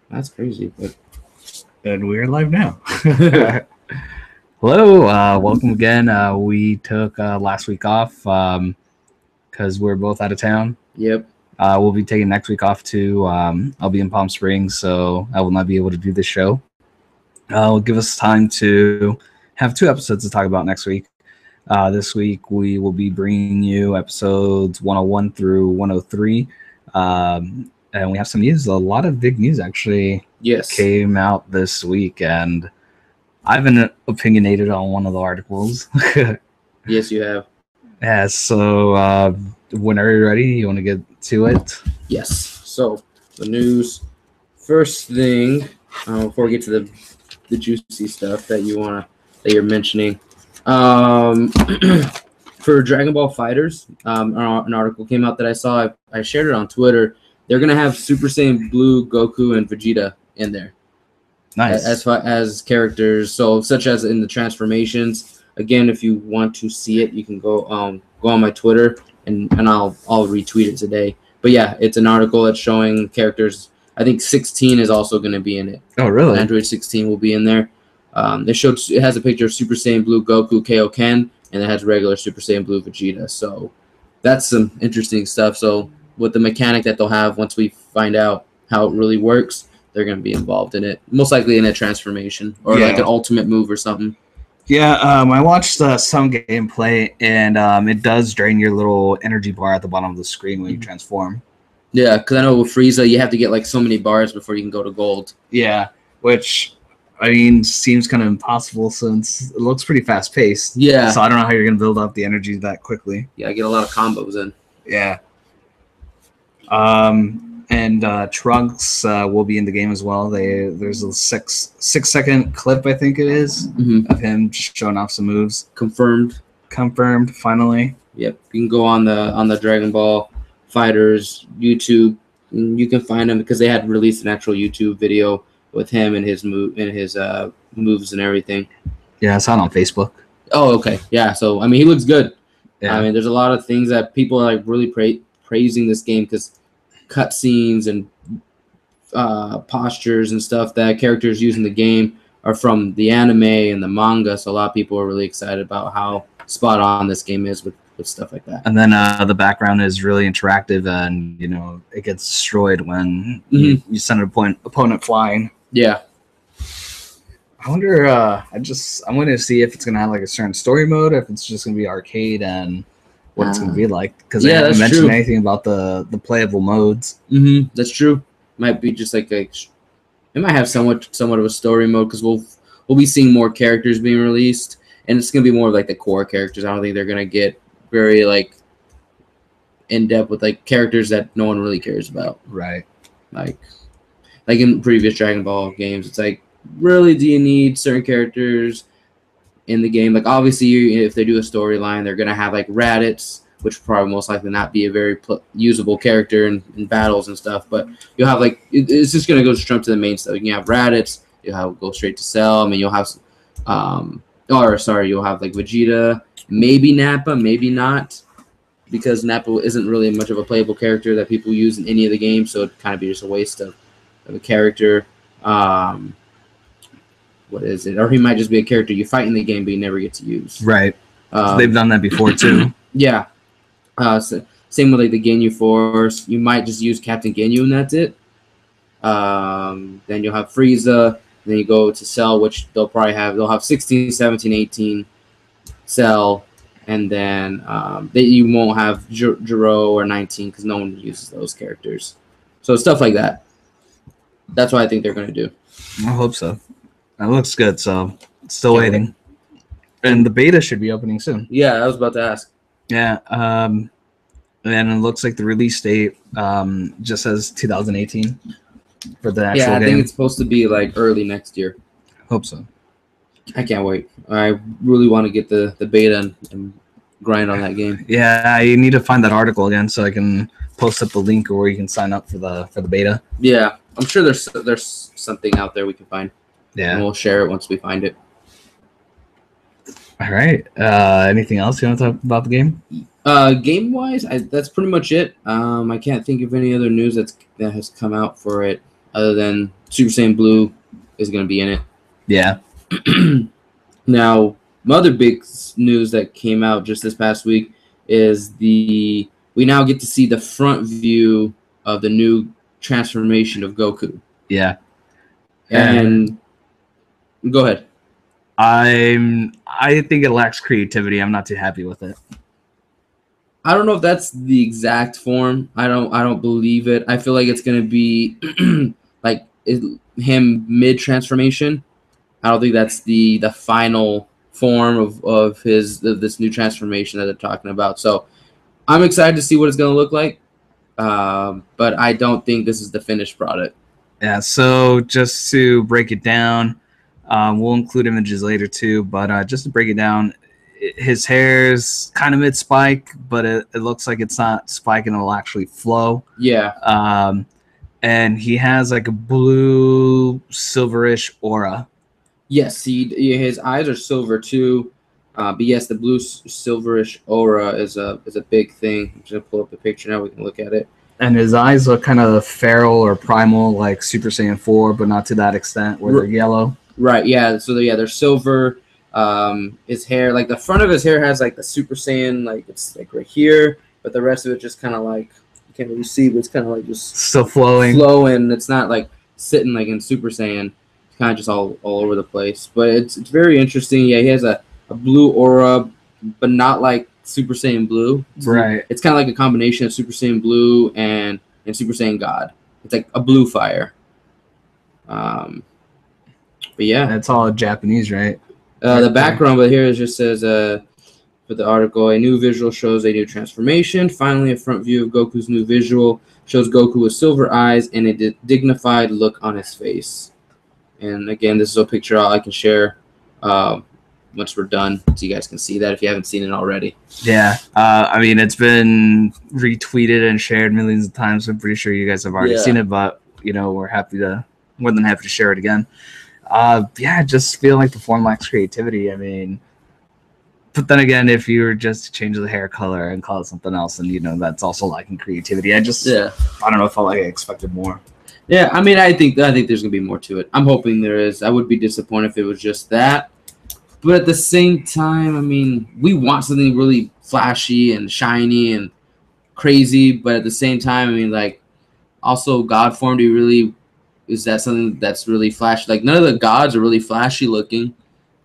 That's crazy. But And we're live now. Hello, welcome again. We took last week off because we're both out of town. yep. We'll be taking next week off too. I'll be in Palm Springs, so I will not be able to do this show. It'll give us time to have 2 episodes to talk about next week. This week we will be bringing you episodes 101 through 103. And we have some news. A lot of big news actually came out this week, and I've been opinionated on one of the articles. Yes, you have. Yeah, so whenever you're ready, you want to get to it? Yes. So the news. First thing, before we get to the juicy stuff that you're mentioning, for Dragon Ball Fighters, an article came out that I saw. I shared it on Twitter. They're gonna have Super Saiyan Blue, Goku, and Vegeta in there. Nice. As characters, so such as in the transformations. Again, if you want to see it, you can go on my Twitter and I'll retweet it today. But yeah, it's an article that's showing characters. I think 16 is also going to be in it. Oh, really? Android 16 will be in there. It has a picture of Super Saiyan Blue Goku, Kaioken, and it has regular Super Saiyan Blue Vegeta. So that's some interesting stuff. So with the mechanic that they'll have, once we find out how it really works, they're going to be involved in it. Most likely in a transformation or like an ultimate move or something. Yeah, I watched some gameplay, and it does drain your little energy bar at the bottom of the screen when you transform. Yeah, because I know with Frieza, you have to get like so many bars before you can go to gold. Yeah, which, I mean, seems kind of impossible since it looks pretty fast-paced. Yeah. So I don't know how you're going to build up the energy that quickly. Yeah, I get a lot of combos in. Yeah. And Trunks will be in the game as well. There's a 6-second clip, I think it is, of him showing off some moves. Confirmed, finally. Yep. You can go on the Dragon Ball Fighters YouTube, and you can find him because they had released an actual YouTube video with him and his moves and everything. Yeah, I saw it on Facebook. Oh, okay. Yeah. So I mean, he looks good. Yeah. I mean, there's a lot of things that people are like really praising this game because cutscenes and postures and stuff that characters use in the game are from the anime and the manga. So a lot of people are really excited about how spot on this game is with stuff like that. And then the background is really interactive, and it gets destroyed when you send an opponent flying. Yeah. I wonder. I'm going to see if it's going to have like a certain story mode, or if it's just going to be arcade and what it's going to be like, because they haven't mentioned anything about the playable modes. That's true. Might be just like it might have somewhat of a story mode because we'll be seeing more characters being released, and it's going to be more like the core characters. I don't think they're going to get very like in depth with like characters that no one really cares about. Right. Like in previous Dragon Ball games, it's like, really, do you need certain characters in the game? Like, obviously, if they do a storyline, they're going to have, like, Raditz, which will probably most likely not be a very usable character in battles and stuff. But you'll have, like, it's just going to go straight to the main stuff. You can have Raditz. You'll go straight to Cell. I mean, you'll have, you'll have, like, Vegeta. Maybe Nappa, maybe not. Because Nappa isn't really much of a playable character that people use in any of the games. So it'd kind of be just a waste of a character. What is it? Or he might just be a character you fight in the game, but you never get to use. Right. They've done that before too. Yeah. So same with like the Ginyu Force. You might just use Captain Ginyu and that's it. Then you'll have Frieza. Then you go to Cell, which they'll have 16, 17, 18 Cell, and then you won't have Jiro or 19 because no one uses those characters. So stuff like that. That's what I think they're going to do. I hope so. It looks good, so still waiting. And the beta should be opening soon. Yeah, I was about to ask. Yeah, and it looks like the release date just says 2018 for the actual game. Yeah, I think it's supposed to be like early next year. Hope so. I can't wait. I really want to get the beta and grind on that game. Yeah, I need to find that article again so I can post up the link where you can sign up for the beta. Yeah, I'm sure there's something out there we can find. Yeah, and we'll share it once we find it. All right. Anything else you want to talk about the game? Game wise, that's pretty much it. I can't think of any other news that has come out for it. other than Super Saiyan Blue is going to be in it. Yeah. Now, other big news that came out just this past week is we now get to see the front view of the new transformation of Goku. Yeah. And go ahead. I think it lacks creativity. I'm not too happy with it. I don't know if that's the exact form. I don't believe it. I feel like it's gonna be like him mid transformation. I don't think that's the final form of this new transformation that they're talking about. So I'm excited to see what it's gonna look like. But I don't think this is the finished product. Yeah. So just to break it down, we'll include images later too. But just to break it down, his hair's kind of mid spike, but it looks like it's not spiking. It'll actually flow. Yeah. And he has like a blue silverish aura. Yes, his eyes are silver too. But yes, the blue silverish aura is a big thing. I'm just gonna pull up the picture now. We can look at it. And his eyes look kind of feral or primal, like Super Saiyan 4, but not to that extent, where they're yellow. Right. Yeah. So they're silver. His hair, like the front of his hair, has like the Super Saiyan, like it's like right here, but the rest of it just kind of like you can't really see, but it's kind of like just still flowing. It's not like sitting like in Super Saiyan. It's kind of just all over the place. But it's very interesting. Yeah, he has a blue aura, but not like Super Saiyan Blue. Right. It's kind of like a combination of Super Saiyan Blue and Super Saiyan God. It's like a blue fire. But yeah, it's all Japanese, right? The background, but here it just says for the article, a new visual shows a new transformation. Finally, a front view of Goku's new visual shows Goku with silver eyes and a dignified look on his face. And again, this is a picture I can share once we're done, so you guys can see that if you haven't seen it already. Yeah, I mean, it's been retweeted and shared millions of times. I'm pretty sure you guys have already seen it, but we're more than happy to share it again. I just feel like the form lacks creativity. I mean, but then again, if you were just to change the hair color and call it something else, then that's also lacking creativity. I don't know, I felt like I expected more. Yeah, I mean, I think there's gonna be more to it. I'm hoping there is. I would be disappointed if it was just that. But at the same time, I mean, we want something really flashy and shiny and crazy. But at the same time, I mean, like, also God form. Is that something that's really flashy? Like, none of the gods are really flashy looking,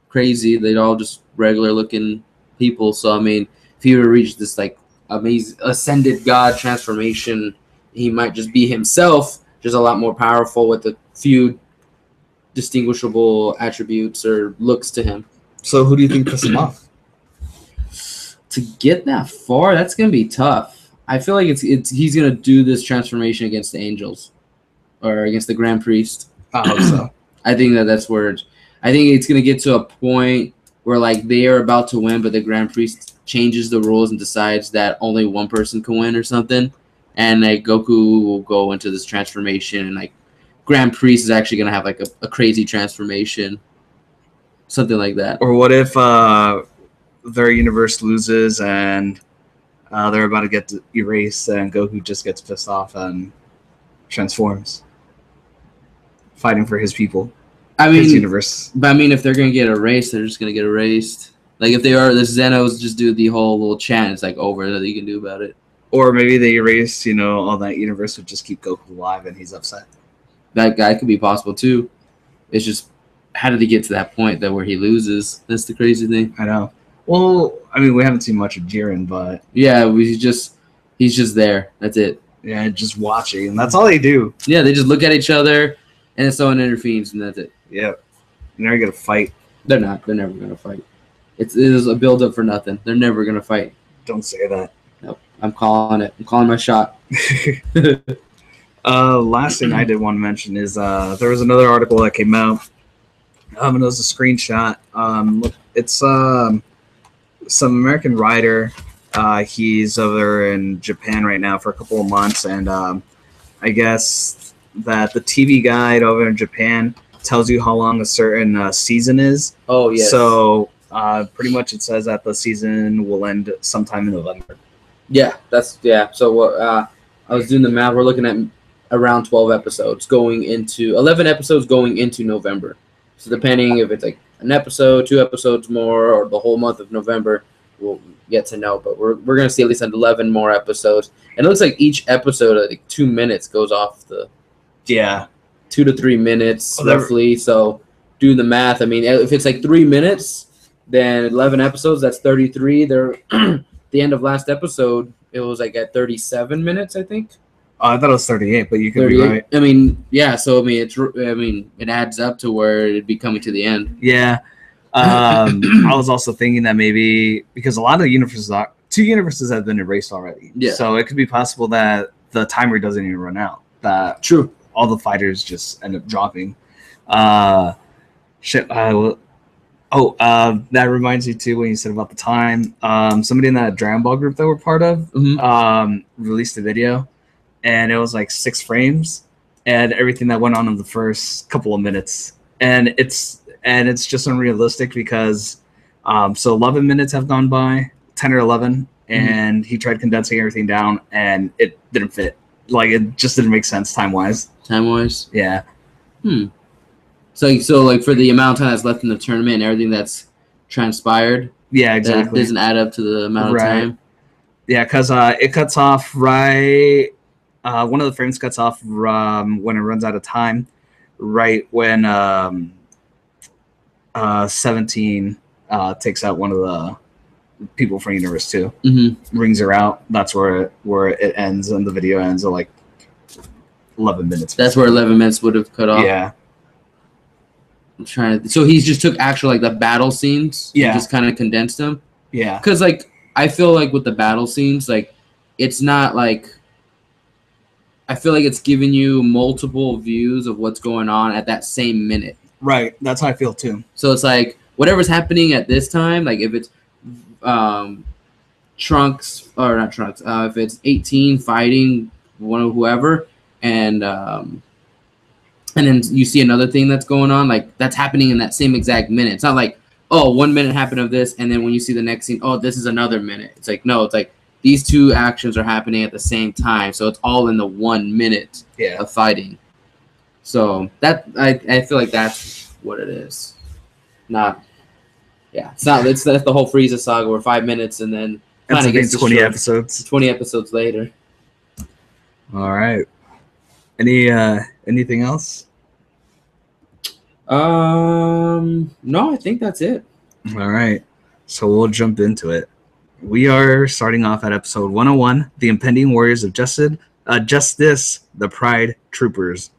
crazy. They're all just regular looking people. So, I mean, if he were to reach this, like, amazing ascended God transformation, he might just be himself, just a lot more powerful with a few distinguishable attributes or looks to him. So, who do you think puts him off? To get that far, that's going to be tough. I feel like he's going to do this transformation against the angels. Or against the Grand Priest. I hope so. I think that's where I think it's gonna get to a point where like they are about to win, but the Grand Priest changes the rules and decides that only one person can win or something, and like Goku will go into this transformation, and like Grand Priest is actually gonna have like a crazy transformation, something like that. Or what if their universe loses and they're about to get erased, and Goku just gets pissed off and transforms, fighting for his people. His universe. But I mean, if they're gonna get erased, they're just gonna get erased. Like if they are, the Zenos just do the whole little chant. It's like over that you can do about it. Or maybe they erase, all that universe would just keep Goku alive, and he's upset. That guy could be possible too. It's just how did he get to that point where he loses? That's the crazy thing. I know. Well, I mean, we haven't seen much of Jiren, but yeah, he's just there. That's it. Yeah, just watching, and that's all they do. Yeah, they just look at each other, and then someone intervenes, and that's it. Yeah, they're never gonna fight. They're not. They're never gonna fight. It is a build up for nothing. They're never gonna fight. Don't say that. Nope. I'm calling it. I'm calling my shot. Last thing I did want to mention is there was another article that came out. And it was a screenshot. It's some American writer. He's over in Japan right now for a couple of months, and I guess that the TV guide over in Japan tells you how long a certain season is. Oh, yes. So pretty much it says that the season will end sometime in November. Yeah, So I was doing the math. We're looking at around 12 episodes going into 11 episodes going into November. So depending if it's like an episode, 2 episodes more, or the whole month of November, we'll get to know. But we're gonna see at least 11 more episodes, and it looks like each episode like 2 minutes goes off the 2 to 3 minutes roughly. So do the math. I mean, if it's like 3 minutes, then 11 episodes, that's 33. They're the end of last episode, it was like at 37 minutes, I think. I thought it was 38, but you could be right. I mean, yeah. So I mean, it adds up to where it'd be coming to the end. Yeah. I was also thinking that maybe because a lot of universes 2 universes have been erased already. Yeah. So it could be possible that the timer doesn't even run out. That true. All the fighters just end up dropping. That reminds me too when you said about the time. Somebody in that Dragon Ball group that we're part of released a video, and it was like 6 frames, and everything that went on in the first couple of minutes, and it's just unrealistic because so 11 minutes have gone by, 10 or 11, and he tried condensing everything down, and it didn't fit. Like it just didn't make sense time wise. Yeah. So like for the amount of time that's left in the tournament and everything that's transpired, yeah, exactly, that doesn't add up to the amount of time. Yeah, because it cuts off right. One of the frames cuts off when it runs out of time, right when 17 takes out one of the people from Universe 2. Rings her out. That's where it ends, and the video ends at like 11 minutes. That's where 11 minutes would have cut off. Yeah. I'm trying to. So he just took actual like the battle scenes. Yeah. And just kind of condensed them. Yeah. Because like I feel like with the battle scenes, like it's not like. I feel like it's giving you multiple views of what's going on at that same minute. Right. That's how I feel too. So it's like whatever's happening at this time, like if it's Trunks or not Trunks, if it's 18 fighting one of whoever, and then you see another thing that's going on, like that's happening in that same exact minute. It's not like, oh, 1 minute happened of this, and then when you see the next scene, oh, this is another minute. It's like, no, it's like these 2 actions are happening at the same time, so it's all in the 1 minute of fighting. So that I feel like that's what it is. It's that's the whole Frieza saga where 5 minutes and then kind of gets 20 episodes. 20 episodes later. All right. Anything else? No, I think that's it. All right. So we'll jump into it. We are starting off at episode 101, The Impending Warriors of Justice, the Pride Troopers.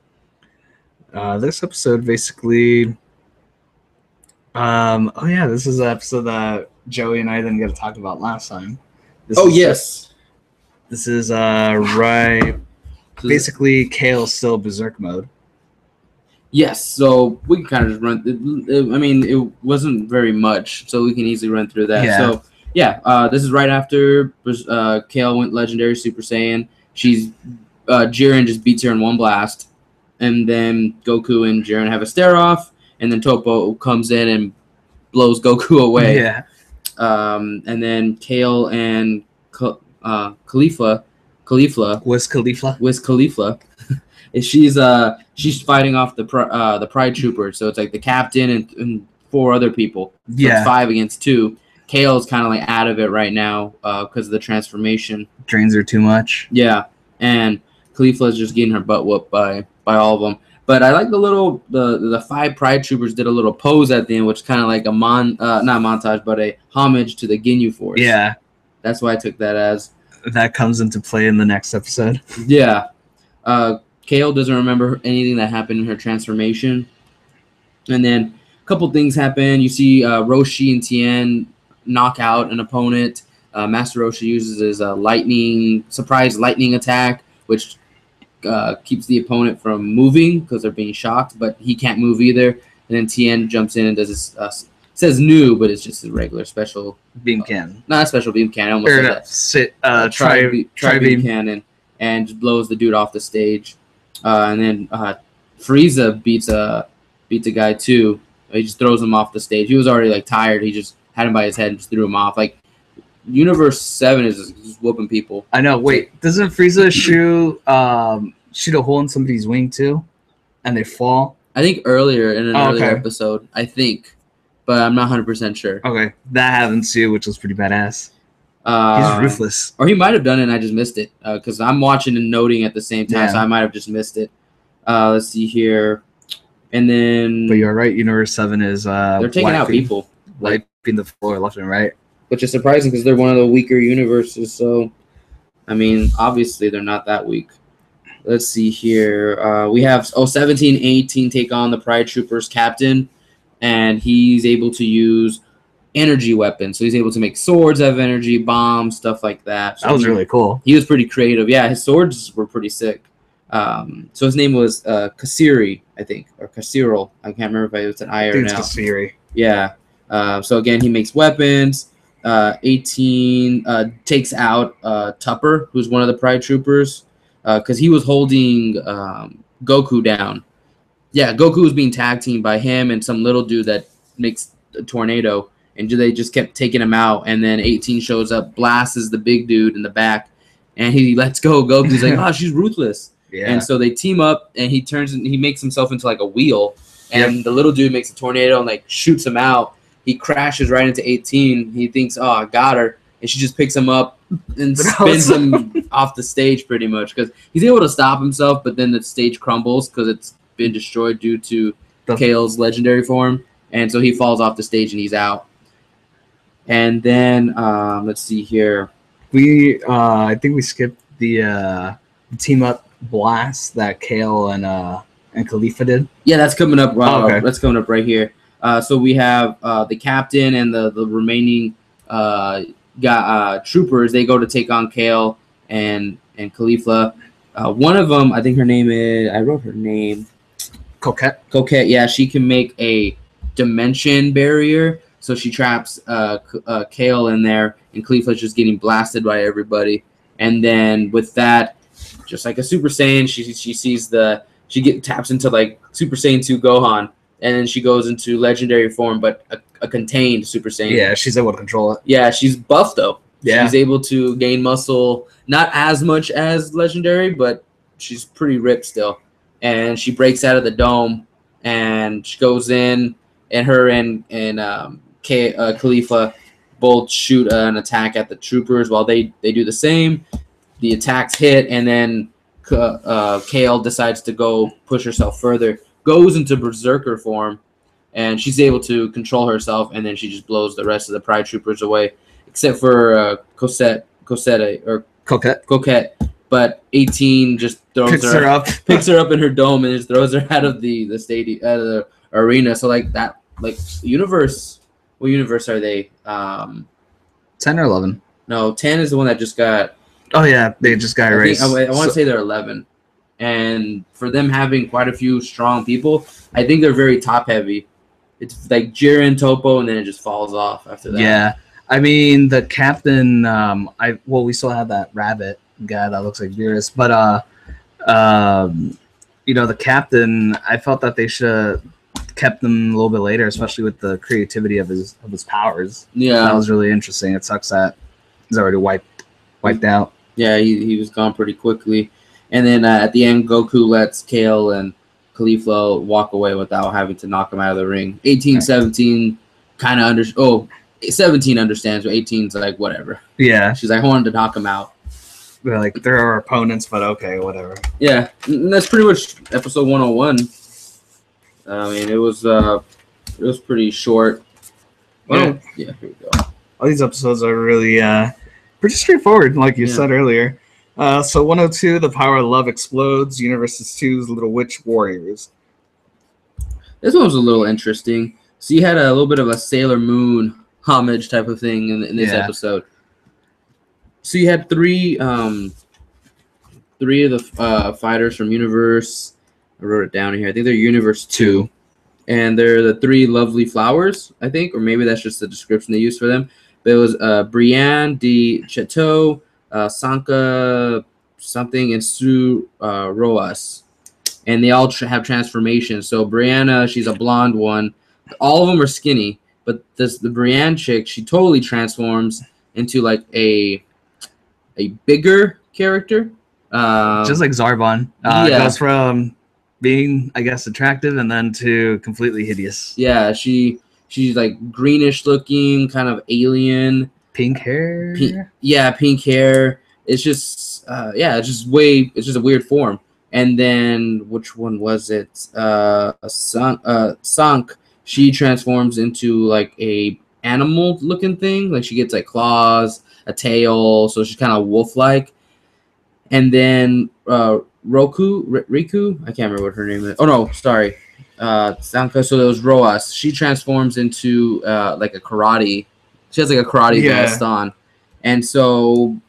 This episode basically... this is the episode that Joey and I didn't get to talk about last time. This is basically Kale's still berserk mode. Yes, so we can kind of just run. I mean, it wasn't very much, so we can easily run through that. Yeah. So this is right after Kale went legendary Super Saiyan. Jiren just beats her in one blast, and then Goku and Jiren have a stare off, and then Toppo comes in and blows Goku away. Yeah. And then Kale and Khalifa. Wiz Khalifa. She's fighting off the Pride Troopers, so it's like the captain and 4 other people. So it's 5 against 2. Kale's kind of like out of it right now because of the transformation. Drains her too much. Yeah, and Khalifa is just getting her butt whooped by all of them. But I like the 5 Pride Troopers did a little pose at the end, which kind of like a not montage, but a homage to the Ginyu Force. Yeah, that's why I took that as. That comes into play in the next episode. Yeah. Kale doesn't remember anything that happened in her transformation. And then a couple things happen. You see Roshi and Tien knock out an opponent. Master Roshi uses his surprise lightning attack, which keeps the opponent from moving because they're being shocked, but he can't move either. And then Tien jumps in and does his says new, but it's just a regular special beam cannon. Not a special beam cannon. Almost like tri beam cannon, and just blows the dude off the stage. And then Frieza beats a guy too. He just throws him off the stage. He was already like tired. He just had him by his head and just threw him off. Like Universe 7 is just whooping people. I know. Wait, doesn't Frieza shoot shoot a hole in somebody's wing too, and they fall. I think earlier in an earlier okay. episode, I think, but I'm not 100% sure. Okay, that happens too, which was pretty badass. He's ruthless. Or he might have done it and I just missed it because I'm watching and noting at the same time, so I might have just missed it. Let's see here. And then... But you're right, Universe 7 is... they're taking out people. Wiping the floor left and right. Which is surprising because they're one of the weaker universes, so... I mean, obviously they're not that weak. Let's see here. We have 17 and 18 take on the Pride Troopers captain, and he's able to use energy weapons. So he's able to make swords out of energy, bombs, stuff like that. So that was really cool. He was pretty creative. Yeah, his swords were pretty sick. So his name was Kasiri, I think, or Kasiril. I can't remember if it was an I or an L. Kasiri. Yeah. So again, he makes weapons. 18 takes out Tupper, who's one of the Pride Troopers, because he was holding Goku down. Yeah, Goku was being tag teamed by him and some little dude that makes a tornado, and they just kept taking him out. And then 18 shows up, blasts the big dude in the back, and he lets go. Goku's like, "Oh, she's ruthless." Yeah. And so they team up, and he makes himself into like a wheel, and the little dude makes a tornado and like shoots him out. He crashes right into 18. He thinks, "Oh, I got her," and she just picks him up and spins him off the stage pretty much because he's able to stop himself, but then the stage crumbles because it's been destroyed due to Kale's legendary form, and so he falls off the stage and he's out. And then let's see here. I think we skipped the team up blast that Kale and Khalifa did. Yeah, that's coming up. Okay. That's coming up right here. So we have the captain and the remaining troopers. They go to take on Kale and Khalifa. One of them, I think her name is. I wrote her name. Coquette. Coquette. Yeah, she can make a dimension barrier, so she traps Kale in there, and Khalifa's just getting blasted by everybody. And then with that, just like a Super Saiyan, she sees taps into like Super Saiyan 2 Gohan. And then she goes into legendary form, but a contained Super Saiyan. Yeah, she's able to control it. Yeah, she's buff, though. Yeah. She's able to gain muscle, not as much as legendary, but she's pretty ripped still. And she breaks out of the dome, and she goes in, and her and Khalifa both shoot an attack at the troopers while they do the same. The attacks hit, and then Kale decides to go push herself further. Goes into berserker form, and she's able to control herself, and then she just blows the rest of the Pride Troopers away, except for Coquette. But 18 just picks her up in her dome and just throws her out of the stadium, out of the arena. So like that, like universe. What universe are they? 10 or 11? No, 10 is the one that just got. Oh yeah, they just got erased. I want to say they're 11. And for them having quite a few strong people, I think they're very top heavy. It's like Jiren, Topo, and then it just falls off after that. Yeah, I mean the captain. We still have that rabbit guy that looks like Beerus, but the captain. I felt that they should have kept them a little bit later, especially with the creativity of his powers. Yeah, that was really interesting. It sucks that he's already wiped out. Yeah, he was gone pretty quickly. And then at the end, Goku lets Kale and Khalifa walk away without having to knock him out of the ring. 18, 17 kind of 17 understands, but 18's like, whatever. Yeah. She's like, I wanted to knock him out. They're like, they're our opponents, but okay, whatever. Yeah, and that's pretty much episode 101. I mean, it was pretty short. Well, yeah, here we go. All these episodes are really pretty straightforward, like you said earlier. So 102, the power of love explodes. Universes 2's Little Witch Warriors. This one was a little interesting. So you had a little bit of a Sailor Moon homage type of thing in this episode. So you had three of the fighters from Universe. I wrote it down here. I think they're Universe 2. And they're the three lovely flowers, I think, or maybe that's just the description they used for them. But it was Brienne de Chateau, Sanka something, and Sue Roas. And they all have transformations. So Brianna, she's a blonde one. All of them are skinny. But the Brienne chick, she totally transforms into like a bigger character. Just like Zarbon. It goes from being, I guess, attractive and then to completely hideous. Yeah, she's like greenish looking, kind of alien. Pink hair. Pink hair. It's just it's just a weird form. And then which one was it? Sunk. She transforms into like a animal looking thing. Like she gets like claws, a tail, so she's kind of wolf like. And then Riku, I can't remember what her name is. Oh no, sorry. Sanka, so there was Roas. She transforms into like a karate. She has like a karate vest on. And so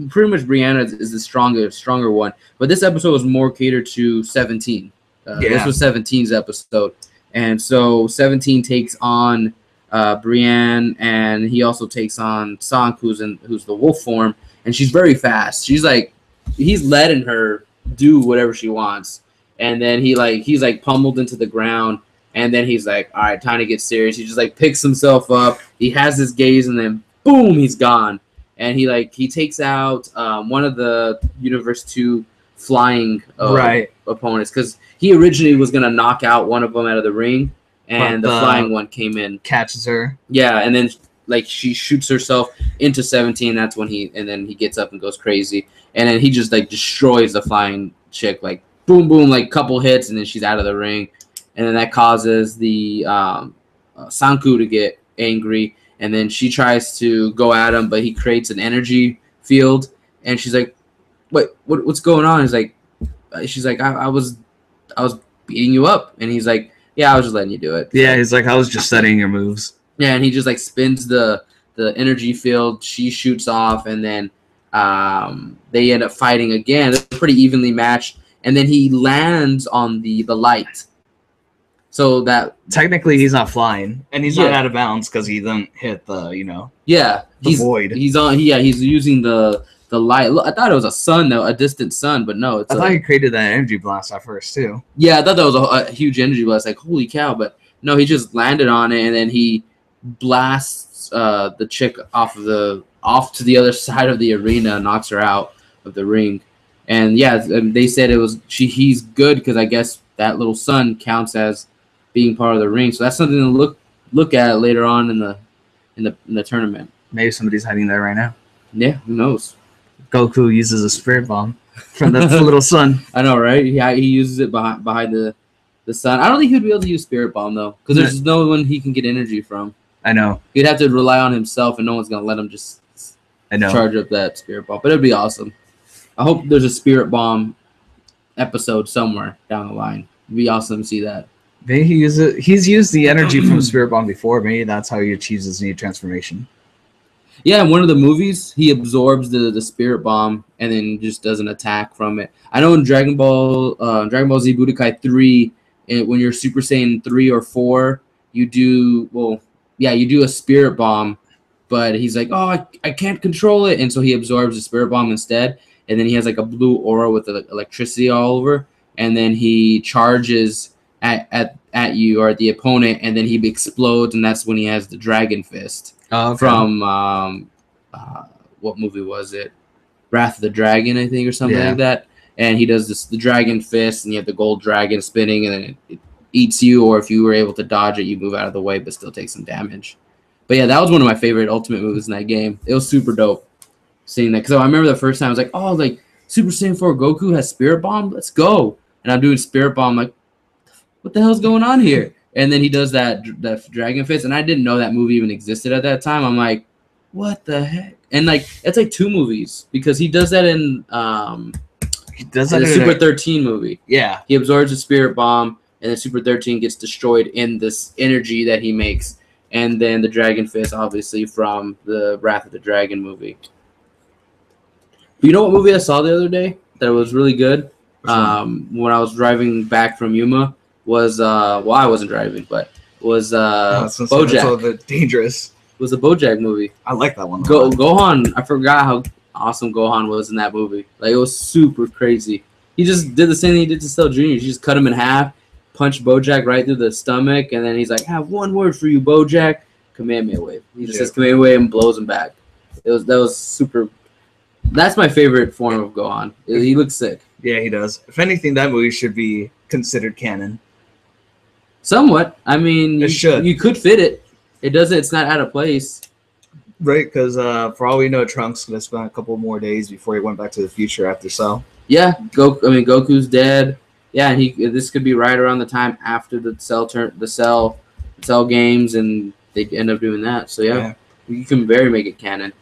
pretty much Brianna is the stronger one. But this episode was more catered to 17. This was 17's episode. And so 17 takes on Brienne, and he also takes on Sank, who's the wolf form, and she's very fast. She's like, he's letting her do whatever she wants. And then he's pummeled into the ground, and then he's like, all right, time to get serious. He just like picks himself up. He has his gaze, and then boom, he's gone. And he takes out one of the Universe 2 flying opponents, because he originally was gonna knock out one of them out of the ring, and the flying one came in, catches her. Yeah, and then like she shoots herself into 17. That's when he gets up and goes crazy, and then he just like destroys the flying chick, like boom boom, like couple hits, and then she's out of the ring, and then that causes the Sanku to get angry, and then she tries to go at him, but he creates an energy field, and she's like, what's going on? She's like, I was beating you up, and he's like, yeah, I was just letting you do it. Yeah, he's like, I was just studying your moves. Yeah, and he just like spins the energy field. She shoots off, and then they end up fighting again. They're pretty evenly matched, and then he lands on the light. So that technically he's not flying, and he's not out of bounds because he didn't hit the the void. He's using the light. I thought it was a sun, though, a distant sun, but no. I thought he created that energy blast at first too. Yeah, I thought that was a huge energy blast. Like, holy cow! But no, he just landed on it, and then he blasts the chick off to the other side of the arena, knocks her out of the ring. And yeah, they said he's good because I guess that little sun counts as being part of the ring. So that's something to look at later on in the tournament. Maybe somebody's hiding there right now. Yeah, who knows? Goku uses a spirit bomb from that little sun. I know, right? Yeah, he uses it behind the sun. I don't think he'd be able to use spirit bomb though, because there's no one he can get energy from. I know. He'd have to rely on himself, and no one's gonna let him just charge up that spirit bomb. But it'd be awesome. I hope there's a spirit bomb episode somewhere down the line. It'd be awesome to see that. Maybe he's used the energy from spirit bomb before. Maybe that's how he achieves his new transformation. Yeah, in one of the movies, he absorbs the spirit bomb and then just does an attack from it. I know in Dragon Ball Z Budokai 3, when you're Super Saiyan 3 or 4, you do a spirit bomb, but he's like, oh, I can't control it, and so he absorbs the spirit bomb instead, and then he has like a blue aura with electricity all over, and then he charges at you or at the opponent, and then he explodes, and that's when he has the dragon fist. Oh, okay. From what movie was it? Wrath of the Dragon, I think, or something like that. And he does the dragon fist, and you have the gold dragon spinning, and then it eats you, or if you were able to dodge it, you move out of the way but still take some damage. But yeah, that was one of my favorite ultimate moves in that game. It was super dope seeing that, because I remember the first time I was like, oh, like Super Saiyan 4 Goku has Spirit Bomb? Let's go. And I'm doing Spirit Bomb, like, what the hell's going on here? And then he does that Dragon Fist, and I didn't know that movie even existed at that time. I'm like, what the heck? And like, it's like 2 movies, because he does that in the Super 13 movie. Yeah. He absorbs the Spirit Bomb, and then Super 13 gets destroyed in this energy that he makes. And then the Dragon Fist, obviously, from the Wrath of the Dragon movie. But you know what movie I saw the other day that was really good? When I was driving back from Yuma? Was I wasn't driving, but was BoJack. That's a bit dangerous. It was a BoJack movie. I like that one. Gohan. I forgot how awesome Gohan was in that movie. Like, it was super crazy. He just did the same thing he did to Cell Jr. He just cut him in half, punched BoJack right through the stomach, and then he's like, "I have one word for you, BoJack, Kamehameha wave." He just says Kamehameha wave and blows him back. That was super That's my favorite form of Gohan. He looks sick. Yeah, he does. If anything, that movie should be considered canon. Somewhat. I mean, It should. You could fit it. It doesn't. It's not out of place. Right, because for all we know, Trunks gonna spend a couple more days before he went back to the future after Cell. Yeah, Goku's dead. Yeah, and this could be right around the time after the Cell games, and they end up doing that. So yeah. You can very make it canon.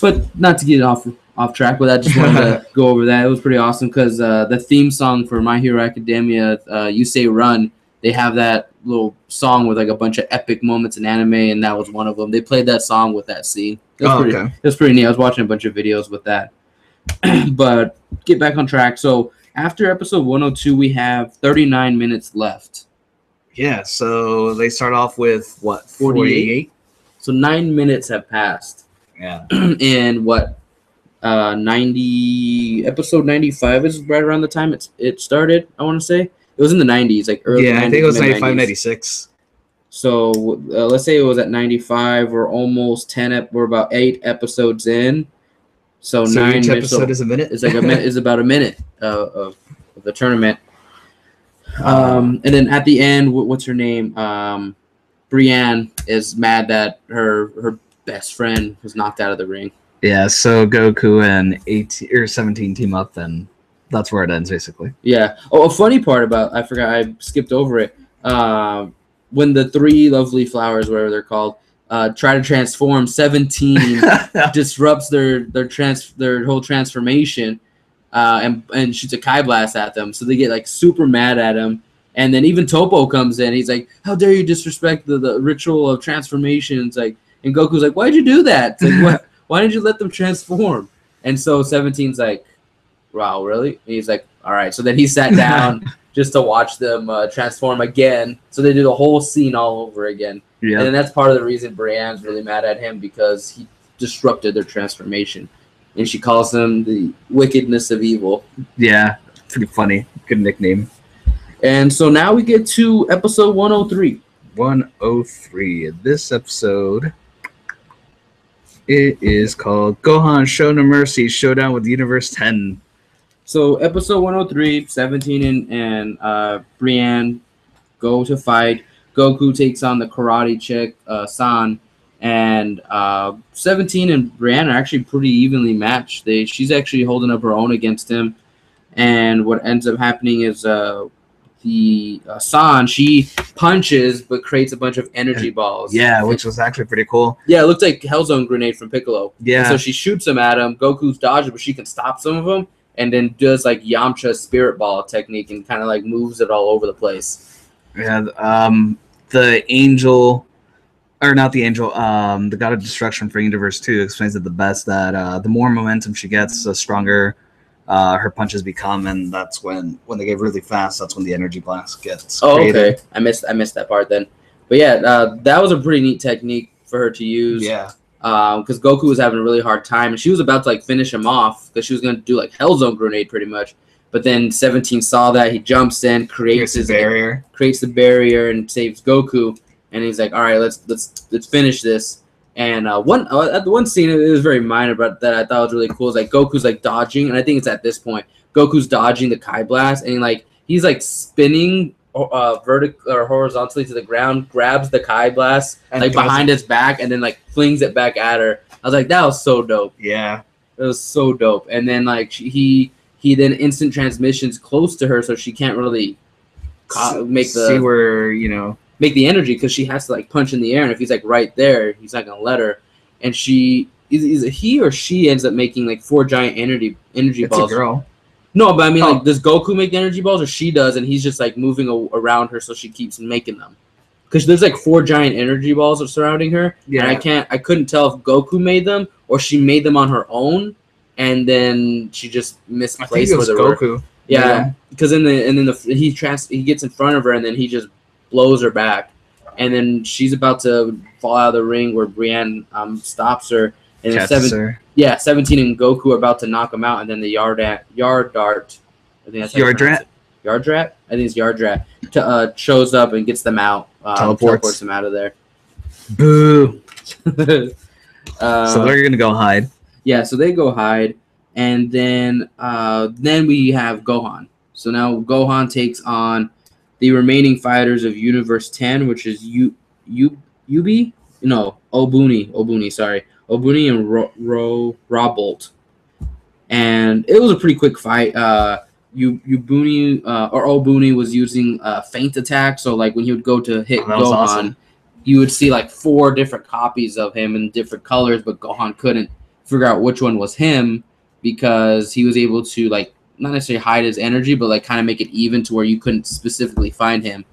But not to get off track, but I just wanted to go over that. It was pretty awesome because the theme song for My Hero Academia, You Say Run, they have that little song with like a bunch of epic moments in anime, and that was one of them. They played that song with that scene. It was pretty neat. I was watching a bunch of videos with that. But get back on track. So after episode 102, we have 39 minutes left. Yeah, so they start off with what, 48? So 9 minutes have passed. Yeah. And what, episode 95 is right around the time it started, I want to say. It was in the 90s, like early 90s. Yeah, I think it was 95, 96. So let's say it was at 95. We're almost we're about 8 episodes in. So 9 each minutes. episode is a minute? It's like a minute. Is about a minute of the tournament. And then at the end, what's her name? Brienne is mad that her best friend was knocked out of the ring. Yeah, so Goku and 18 or 17 team up, and that's where it ends, basically. Yeah. Oh, a funny part about, I forgot, I skipped over it. When the 3 lovely flowers, whatever they're called, try to transform, 17 disrupts their whole transformation, and shoots a Kai blast at them. So they get like super mad at him. And then even Topo comes in. He's like, "How dare you disrespect the ritual of transformations?" Like, and Goku's like, "Why'd you do that? It's like, what? Why did you let them transform?" And so 17's like, "Wow, really?" And he's like, "All right." So then he sat down just to watch them transform again. So they do the whole scene all over again. Yeah. And then that's part of the reason Brienne's really mad at him, because he disrupted their transformation. And she calls him the wickedness of evil. Yeah, pretty funny. Good nickname. And so now we get to episode 103. 103. This episode, it is called Gohan Show No Mercy Showdown with Universe 10. So episode 103, 17 and Brienne go to fight. Goku takes on the karate chick, San. And 17 and Brienne are actually pretty evenly matched. She's actually holding up her own against him. And what ends up happening is the San, she punches but creates a bunch of energy balls. Yeah, which was actually pretty cool. Yeah, it looked like Hellzone grenade from Piccolo. Yeah. And so she shoots them at him. Goku's dodging, but she can stop some of them, and then does like Yamcha spirit ball technique and kind of like moves it all over the place. Yeah, the angel, or not the angel, the god of destruction for Universe 2 explains it the best, that the more momentum she gets, the stronger her punches become, and that's when they get really fast, that's when the energy blast gets created. Okay. I missed that part then. But yeah, that was a pretty neat technique for her to use. Yeah. Because Goku was having a really hard time, and she was about to like finish him off because she was going to do like Hellzone grenade pretty much. But then 17 saw that, he jumps in, creates the barrier, and saves Goku. And he's like, "All right, let's finish this." And at the one scene, it was very minor, but that I thought was really cool. Is like Goku's like dodging, and I think it's at this point Goku's dodging the Kai blast, and he's like spinning vertical or horizontally to the ground, grabs the Kai blast like behind his back, and then like flings it back at her. I was like, that was so dope. Yeah, it was so dope. And then like he then instant transmissions close to her, so she can't really make the energy, because she has to like punch in the air, and if he's like right there, he's not gonna let her. And he or she ends up making like 4 giant energy balls. It's a girl. No, but I mean, like, does Goku make the energy balls, or she does, and he's just like moving around her, so she keeps making them? Because there's like 4 giant energy balls surrounding her. Yeah. And I couldn't tell if Goku made them or she made them on her own, and then she just misplaced. I think it was Goku. Yeah, because he gets in front of her, and then he just blows her back, and then she's about to fall out of the ring where Brienne stops her, and then 17 and Goku are about to knock him out, and then the Yard Dart, I think that's Yardrat. I think it's Yardrat, shows up and gets them out, teleports them out of there. Boo. So they're gonna go hide. Yeah, so they go hide, and then we have Gohan. So now Gohan takes on the remaining fighters of Universe 10, which is Yubi? No, Obuni, sorry. Obuni and Robolt. And it was a pretty quick fight. Ubuni or Obuni was using feint attack, so like when he would go to hit that was Gohan, awesome. you would see like 4 different copies of him in different colors, but Gohan couldn't figure out which one was him because he was able to like not necessarily hide his energy, but like kind of make it even to where you couldn't specifically find him.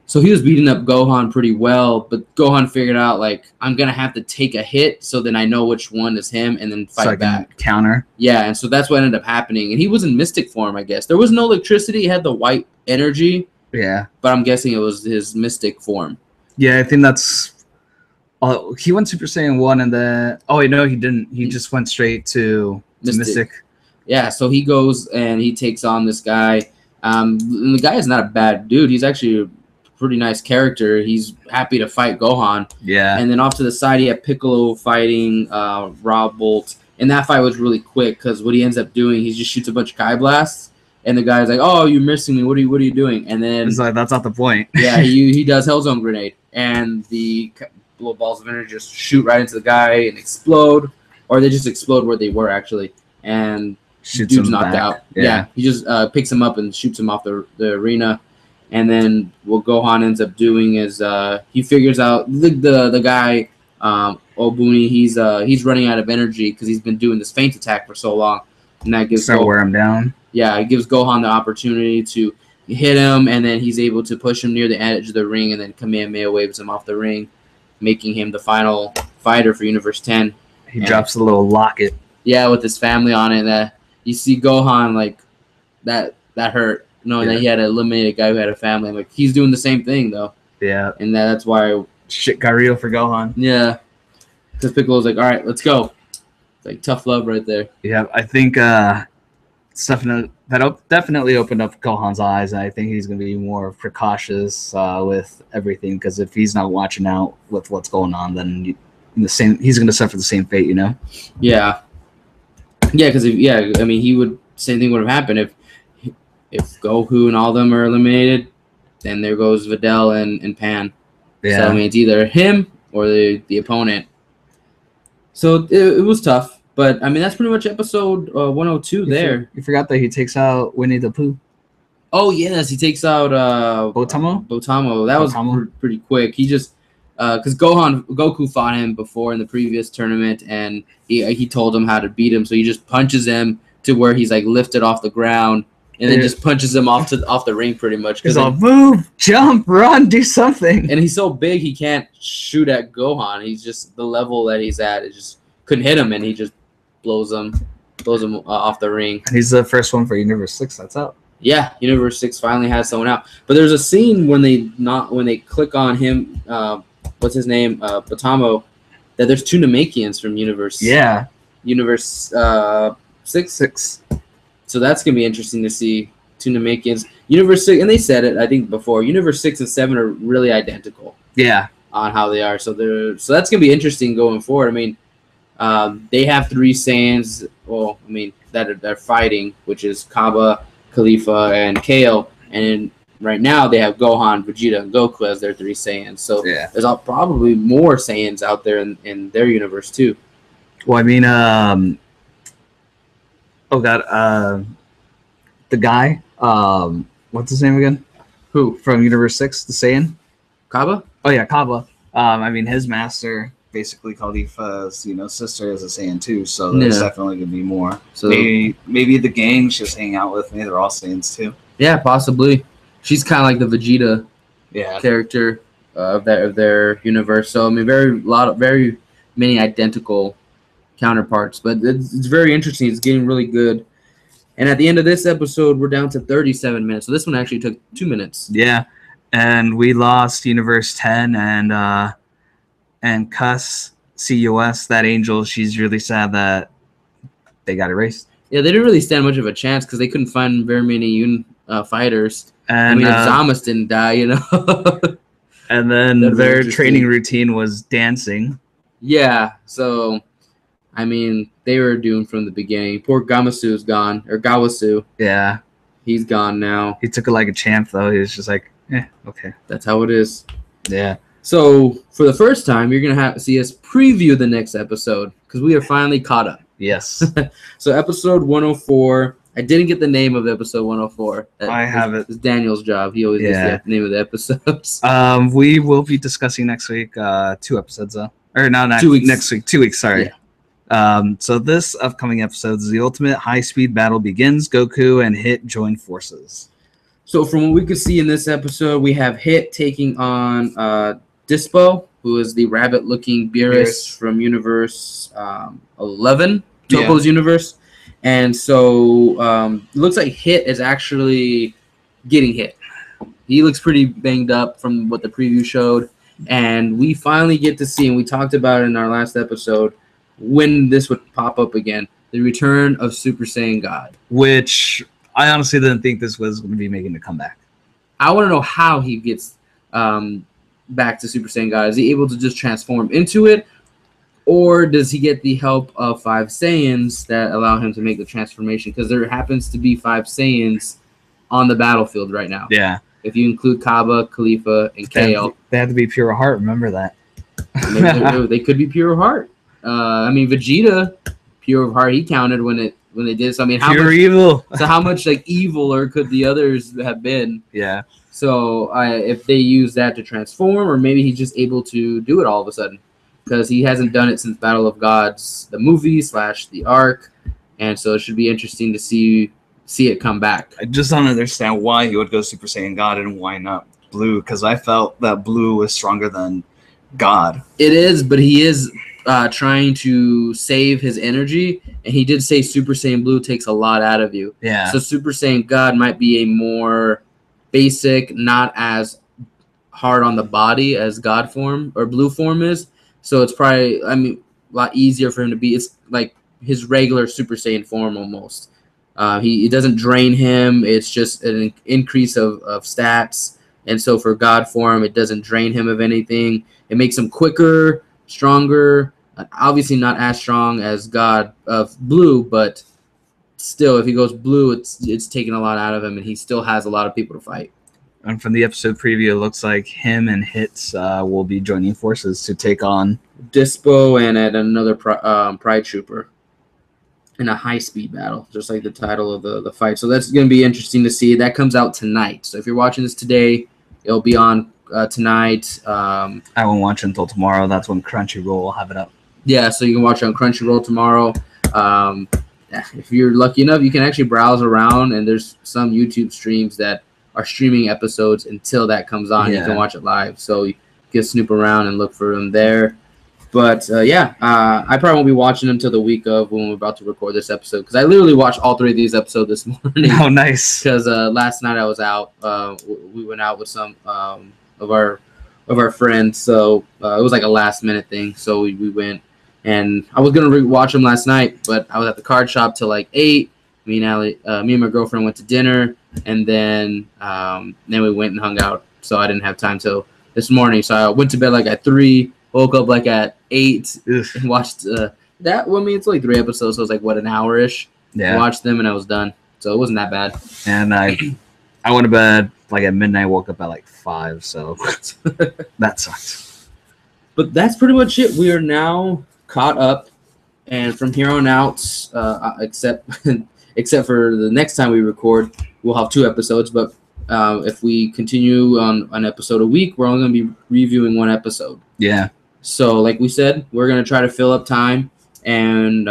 So he was beating up Gohan pretty well, but Gohan figured out like I'm gonna have to take a hit so then I know which one is him and then fight back. Counter. Yeah, and so that's what ended up happening. And he was in mystic form, I guess. There was no electricity, he had the white energy. Yeah. But I'm guessing it was his mystic form. Yeah, I think that's he went Super Saiyan 1 and then wait, no, he didn't. He just went straight to Mystic. Yeah, so he goes and he takes on this guy. And the guy is not a bad dude. He's actually a pretty nice character. He's happy to fight Gohan. Yeah. And then off to the side, he had Piccolo fighting Robolt. And that fight was really quick because what he ends up doing, he just shoots a bunch of Kai Blasts. And the guy's like, "Oh, you're missing me. What are you doing?" And then it's like, that's not the point. Yeah, he does Hellzone Grenade. And the little balls of energy just shoot right into the guy and explode. Or they just explode where they were, actually. And Shoots dude's him knocked back. out. Yeah. He just picks him up and shoots him off the arena. And then what Gohan ends up doing is he figures out the guy Obuni. He's running out of energy because he's been doing this feint attack for so long, and that gives wear him down. Yeah, it gives Gohan the opportunity to hit him, and then he's able to push him near the edge of the ring, and then Kamehameha waves him off the ring, making him the final fighter for Universe 10. He drops a little locket. Yeah, with his family on it. That you see Gohan like that hurt, knowing that he had to eliminate a guy who had a family. Like he's doing the same thing though. Yeah, and that's why shit got real for Gohan. Yeah, because Piccolo's like, all right, let's go. It's like tough love right there. Yeah, I think definitely opened up Gohan's eyes, and I think he's going to be more precautious with everything because if he's not watching out with what's going on, then he's going to suffer the same fate, you know? Yeah. Yeah, because same thing would have happened if Goku and all of them are eliminated. Then there goes Videl and Pan. Yeah. So I mean, it's either him or the opponent. So it was tough, but I mean that's pretty much episode 102 there. You forgot that he takes out Winnie the Pooh. Oh yes, he takes out Botamo. That was pretty quick. He just because Goku fought him before in the previous tournament, and he told him how to beat him. So he just punches him to where he's like lifted off the ground, and then just punches him off the ring pretty much. He's all move, jump, run, do something. And he's so big he can't shoot at Gohan. He's just the level that he's at. It just couldn't hit him, and he just blows him off the ring. He's the first one for Universe 6 that's out. Yeah, Universe 6 finally has someone out. But there's a scene when they click on him. What's his name? Botamo. That there's two Namekians from Universe. Yeah. Universe 6. So that's gonna be interesting to see two Namekians. Universe 6, and they said it I think before. Universe 6 and 7 are really identical. Yeah. On how they are. So that's gonna be interesting going forward. I mean, they have 3 Saiyans. Well, I mean they're fighting, which is Kaba, Khalifa, and Kale, and right now they have Gohan, Vegeta, and Goku as their 3 Saiyans. So there's probably more Saiyans out there in their universe too. Well, I mean, the guy, what's his name again? Who? From Universe 6, the Saiyan? Kaba? Oh yeah, Kaba. I mean, his master, basically Khalifa's, sister is a Saiyan too, so there's definitely gonna be more. So maybe the gang she's hanging out with, maybe they're all Saiyans too. Yeah, possibly. She's kind of like the Vegeta character of their universe. So I mean, very many identical counterparts, but it's very interesting. It's getting really good. And at the end of this episode, we're down to 37 minutes. So this one actually took 2 minutes. Yeah, and we lost Universe 10 and CUS, that angel. She's really sad that they got erased. Yeah, they didn't really stand much of a chance because they couldn't find very many fighters. And I mean, if Zamas didn't die, And then their training routine was dancing. Yeah, so I mean, they were doomed from the beginning. Poor Gamasu's gone, or Gawasu. Yeah. He's gone now. He took it like a champ, though. He was just like, okay. That's how it is. Yeah. So, for the first time, you're going to have to see us preview the next episode because we are finally caught up. Yes. So, episode 104. I didn't get the name of episode 104. I have it. It's Daniel's job. He always gets the name of the episodes. We will be discussing next week 2 episodes, though. Or no, not 2 weeks. Next week. 2 weeks, sorry. Yeah. So this upcoming episode is the ultimate high-speed battle begins. Goku and Hit join forces. So from what we could see in this episode, we have Hit taking on Dispo, who is the rabbit-looking Beerus from Universe 11, Topo's universe. And so it looks like Hit is actually getting hit. He looks pretty banged up from what the preview showed. And we finally get to see, and we talked about it in our last episode, when this would pop up again, the return of Super Saiyan God. Which I honestly didn't think this was going to be making a comeback. I want to know how he gets back to Super Saiyan God. Is he able to just transform into it? Or does he get the help of 5 Saiyans that allow him to make the transformation? Because there happens to be 5 Saiyans on the battlefield right now. Yeah. If you include Kaba, Khalifa, and Kale. They had to be pure heart, remember that. Maybe they could be pure heart. I mean, Vegeta, pure of heart, he counted when they did. So I mean, evil. So how much like eviler could the others have been? Yeah. So if they use that to transform, or maybe he's just able to do it all of a sudden, because he hasn't done it since Battle of Gods, the movie / the arc, and so it should be interesting to see it come back. I just don't understand why he would go Super Saiyan God and why not Blue, because I felt that Blue was stronger than God. It is, but he is trying to save his energy, and he did say Super Saiyan Blue takes a lot out of you. Yeah. So Super Saiyan God might be a more basic, not as hard on the body as God form or Blue form is. So it's probably, I mean, a lot easier for him to be. It's like his regular Super Saiyan form almost. It doesn't drain him. It's just an increase of stats. And so for God form, it doesn't drain him of anything. It makes him quicker, stronger. Obviously not as strong as God of Blue, but still, if he goes Blue, it's taking a lot out of him, and he still has a lot of people to fight. And from the episode preview, it looks like him and Hits will be joining forces to take on Dispo and another Pride Trooper in a high-speed battle, just like the title of the fight. So that's going to be interesting to see. That comes out tonight. So if you're watching this today, it'll be on tonight. I won't watch it until tomorrow. That's when Crunchyroll will have it up. Yeah, so you can watch it on Crunchyroll tomorrow. If you're lucky enough, you can actually browse around, and there's some YouTube streams that are streaming episodes until that comes on. Yeah. You can watch it live. So you can snoop around and look for them there. But, I probably won't be watching them until the week of when we're about to record this episode, because I literally watched all 3 of these episodes this morning. Oh, nice. Because last night I was out. We went out with some of our friends, so it was like a last-minute thing. So we went, and I was going to watch them last night, but I was at the card shop till like 8. Me and my girlfriend went to dinner, and then we went and hung out. So I didn't have time till this morning. So I went to bed like at 3, woke up like at 8, and watched that. Well, I mean, it's only 3 episodes, so it was like an hour-ish. Yeah. I watched them, and I was done. So it wasn't that bad. And I went to bed like at midnight, woke up at like 5. So that sucked. But that's pretty much it. We are now caught up, and from here on out, except for the next time we record, we'll have 2 episodes. But if we continue on an episode a week, we're only going to be reviewing 1 episode. Yeah. So like we said, we're going to try to fill up time. And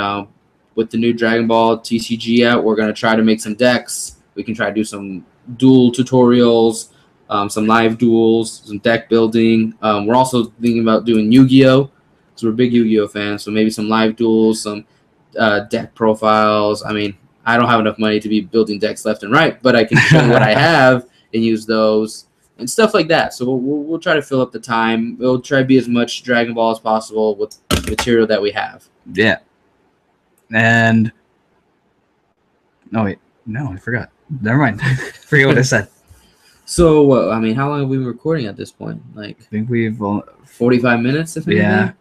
with the new Dragon Ball TCG out, we're going to try to make some decks. We can try to do some duel tutorials, some live duels, some deck building. We're also thinking about doing Yu-Gi-Oh! So we're big Yu-Gi-Oh! Fans. So maybe some live duels, some deck profiles. I mean, I don't have enough money to be building decks left and right, but I can show what I have and use those and stuff like that. So we'll try to fill up the time. We'll try to be as much Dragon Ball as possible with the material that we have. Yeah. And I forgot. Never mind. Forget what I said. So I mean, how long have we been recording at this point? Like, I think we've 45 minutes, if anything. Yeah.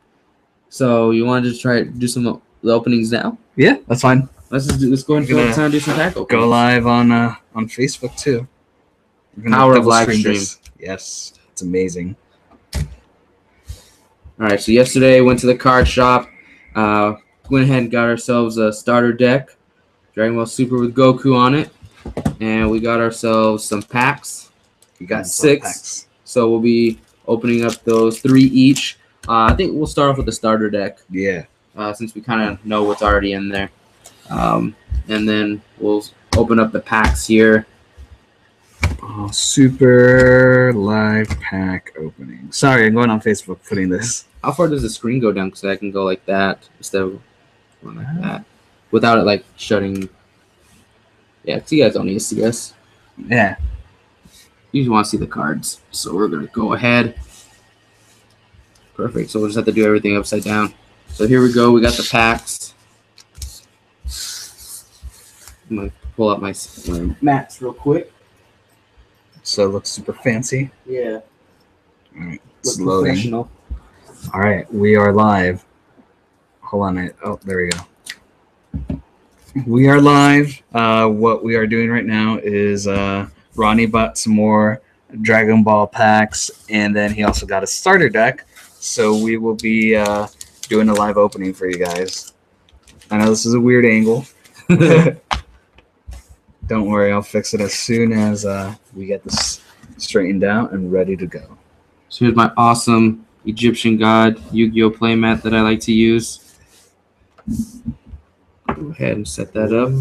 So you want to just try to do some the openings now? Yeah, that's fine. Let's go ahead and do some pack openings. Go live on Facebook too. Power of live stream. Yes, it's amazing. All right, so yesterday went to the card shop. Went ahead and got ourselves a starter deck, Dragon Ball Super with Goku on it, and we got ourselves some packs. We got 6 packs. So we'll be opening up those 3 each. I think we'll start off with the starter deck. Yeah. Since we kind of know what's already in there. And then we'll open up the packs here. Oh, super live pack opening. Sorry, I'm going on Facebook putting this. How far does the screen go down? Because I can go like that instead of going like that. Without it like shutting. Yeah, because you guys don't need to see us. Yeah. You just want to see the cards. So we're going to go ahead. Perfect. So we'll just have to do everything upside down. So here we go. We got the packs. I'm going to pull up my mats real quick. So it looks super fancy. Yeah. All right. It's loading. All right. We are live. Hold on. Oh, there we go. We are live. What we are doing right now is Ronnie bought some more Dragon Ball packs, and then he also got a starter deck. So we will be doing a live opening for you guys. I know this is a weird angle. Don't worry, I'll fix it as soon as we get this straightened out and ready to go. So here's my awesome Egyptian God Yu-Gi-Oh playmat that I like to use. Go ahead and set that up.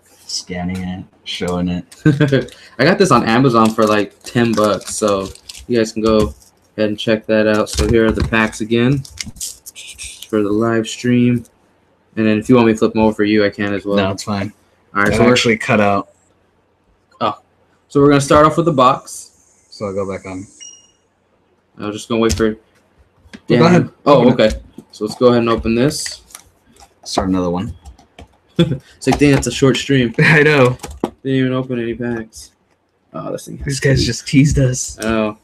Scanning it, showing it. I got this on Amazon for like $10, so you guys can go ahead and check that out. So here are the packs again for the live stream. And then if you want me to flip them over for you, I can as well. No, it's fine. All right, so we're actually cut out. Oh, so we're gonna start off with the box. So I'll go back on. I'm just gonna wait for it. Go ahead. Oh, okay. So let's go ahead and open this. Start another one. It's like, dang, that's a short stream. I know. Didn't even open any packs. Oh, this thing. These guys just teased us. Oh.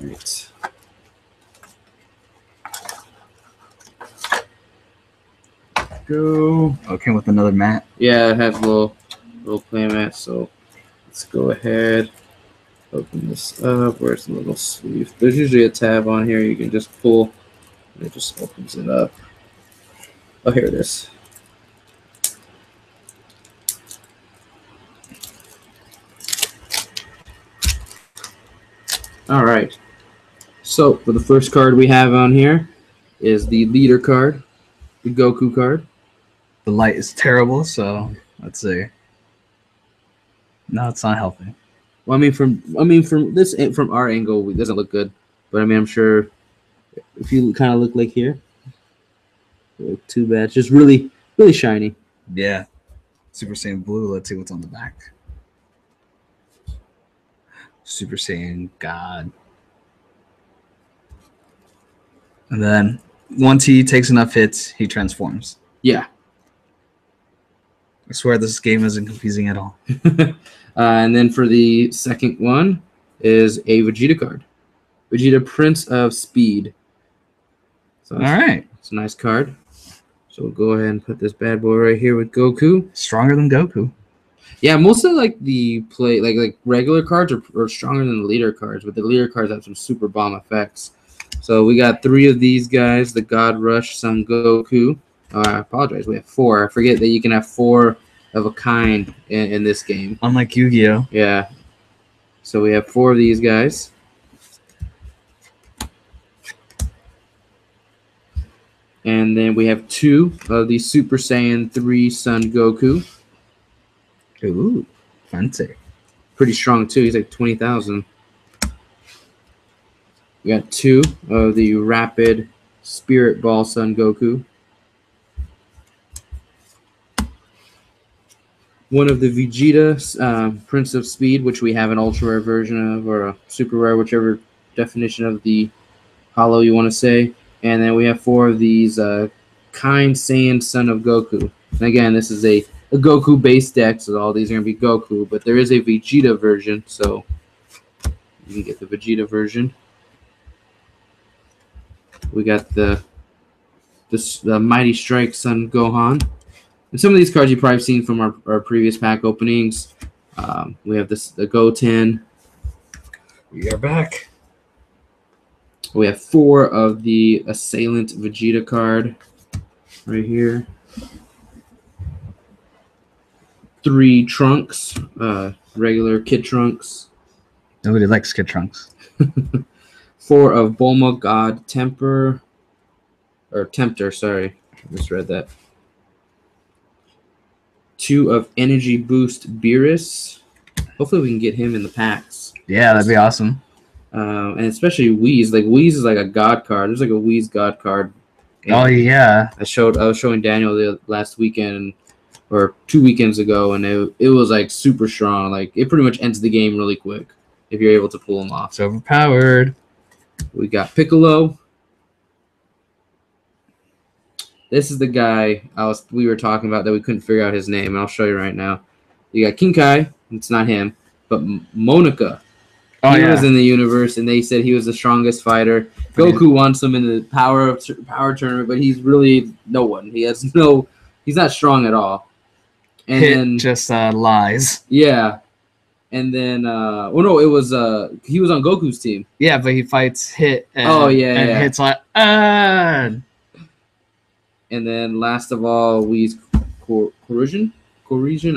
Right. Go. Okay, with another mat. Yeah, it has a little play mat, so let's go ahead. Open this up. Where's the little sleeve? There's usually a tab on here you can just pull, and it just opens it up. Oh, here it is. All right. So for the first card we have on here is the leader card, the Goku card. The light is terrible, so let's see. No, it's not helping. Well, from our angle, it doesn't look good. But I mean, I'm sure if you kind of look like here, look too bad. It's just really, really shiny. Yeah. Super Saiyan Blue. Let's see what's on the back. Super Saiyan God. And then once he takes enough hits, he transforms. Yeah. I swear this game isn't confusing at all. And then for the second one is a Vegeta card. Vegeta Prince of Speed. So all right. It's a nice card. So we'll go ahead and put this bad boy right here with Goku. Stronger than Goku. Yeah, most of like the play like regular cards are stronger than the leader cards, but the leader cards have some super bomb effects. So we got 3 of these guys, the God Rush Son Goku. Oh, I apologize, we have 4. I forget that you can have 4 of a kind in this game. Unlike Yu-Gi-Oh! Yeah. So we have 4 of these guys. And then we have 2 of the Super Saiyan 3 Son Goku. Ooh, fancy. Pretty strong too. He's like 20,000. We got 2 of the Rapid Spirit Ball Son Goku. 1 of the Vegeta Prince of Speed, which we have an ultra rare version of, or a super rare, whichever definition of the holo you want to say. And then we have 4 of these Kind Saiyan Son of Goku. And again, this is a a Goku base deck, so all these are gonna be Goku. But there is a Vegeta version, so you can get the Vegeta version. We got the Mighty Strike Son Gohan. And some of these cards you've probably seen from our previous pack openings. We have the Goten. We are back. We have 4 of the Assailant Vegeta card right here. 3 Trunks, regular Kid Trunks. Nobody likes Kid Trunks. 4 of Bulma God Tempter, sorry. I misread that. 2 of Energy Boost Beerus. Hopefully we can get him in the packs. Yeah, that'd be awesome. And especially Whis. Like Whis is like a god card. There's like a Whis god card. And oh yeah. I was showing Daniel the last weekend or 2 weekends ago, and it was like super strong. Like it pretty much ends the game really quick if you're able to pull him off. It's overpowered. We got Piccolo. This is the guy we were talking about that we couldn't figure out his name, and I'll show you right now. You got Kinkai. It's not him, but Monica. He was in the universe, and they said he was the strongest fighter. Goku wants him in the power tournament, but he's really no one. He's not strong at all. And then just lies. Yeah. And then it was he was on Goku's team. Yeah, but he fights Hit and, Hit's like And then last of all, Whis Coercion?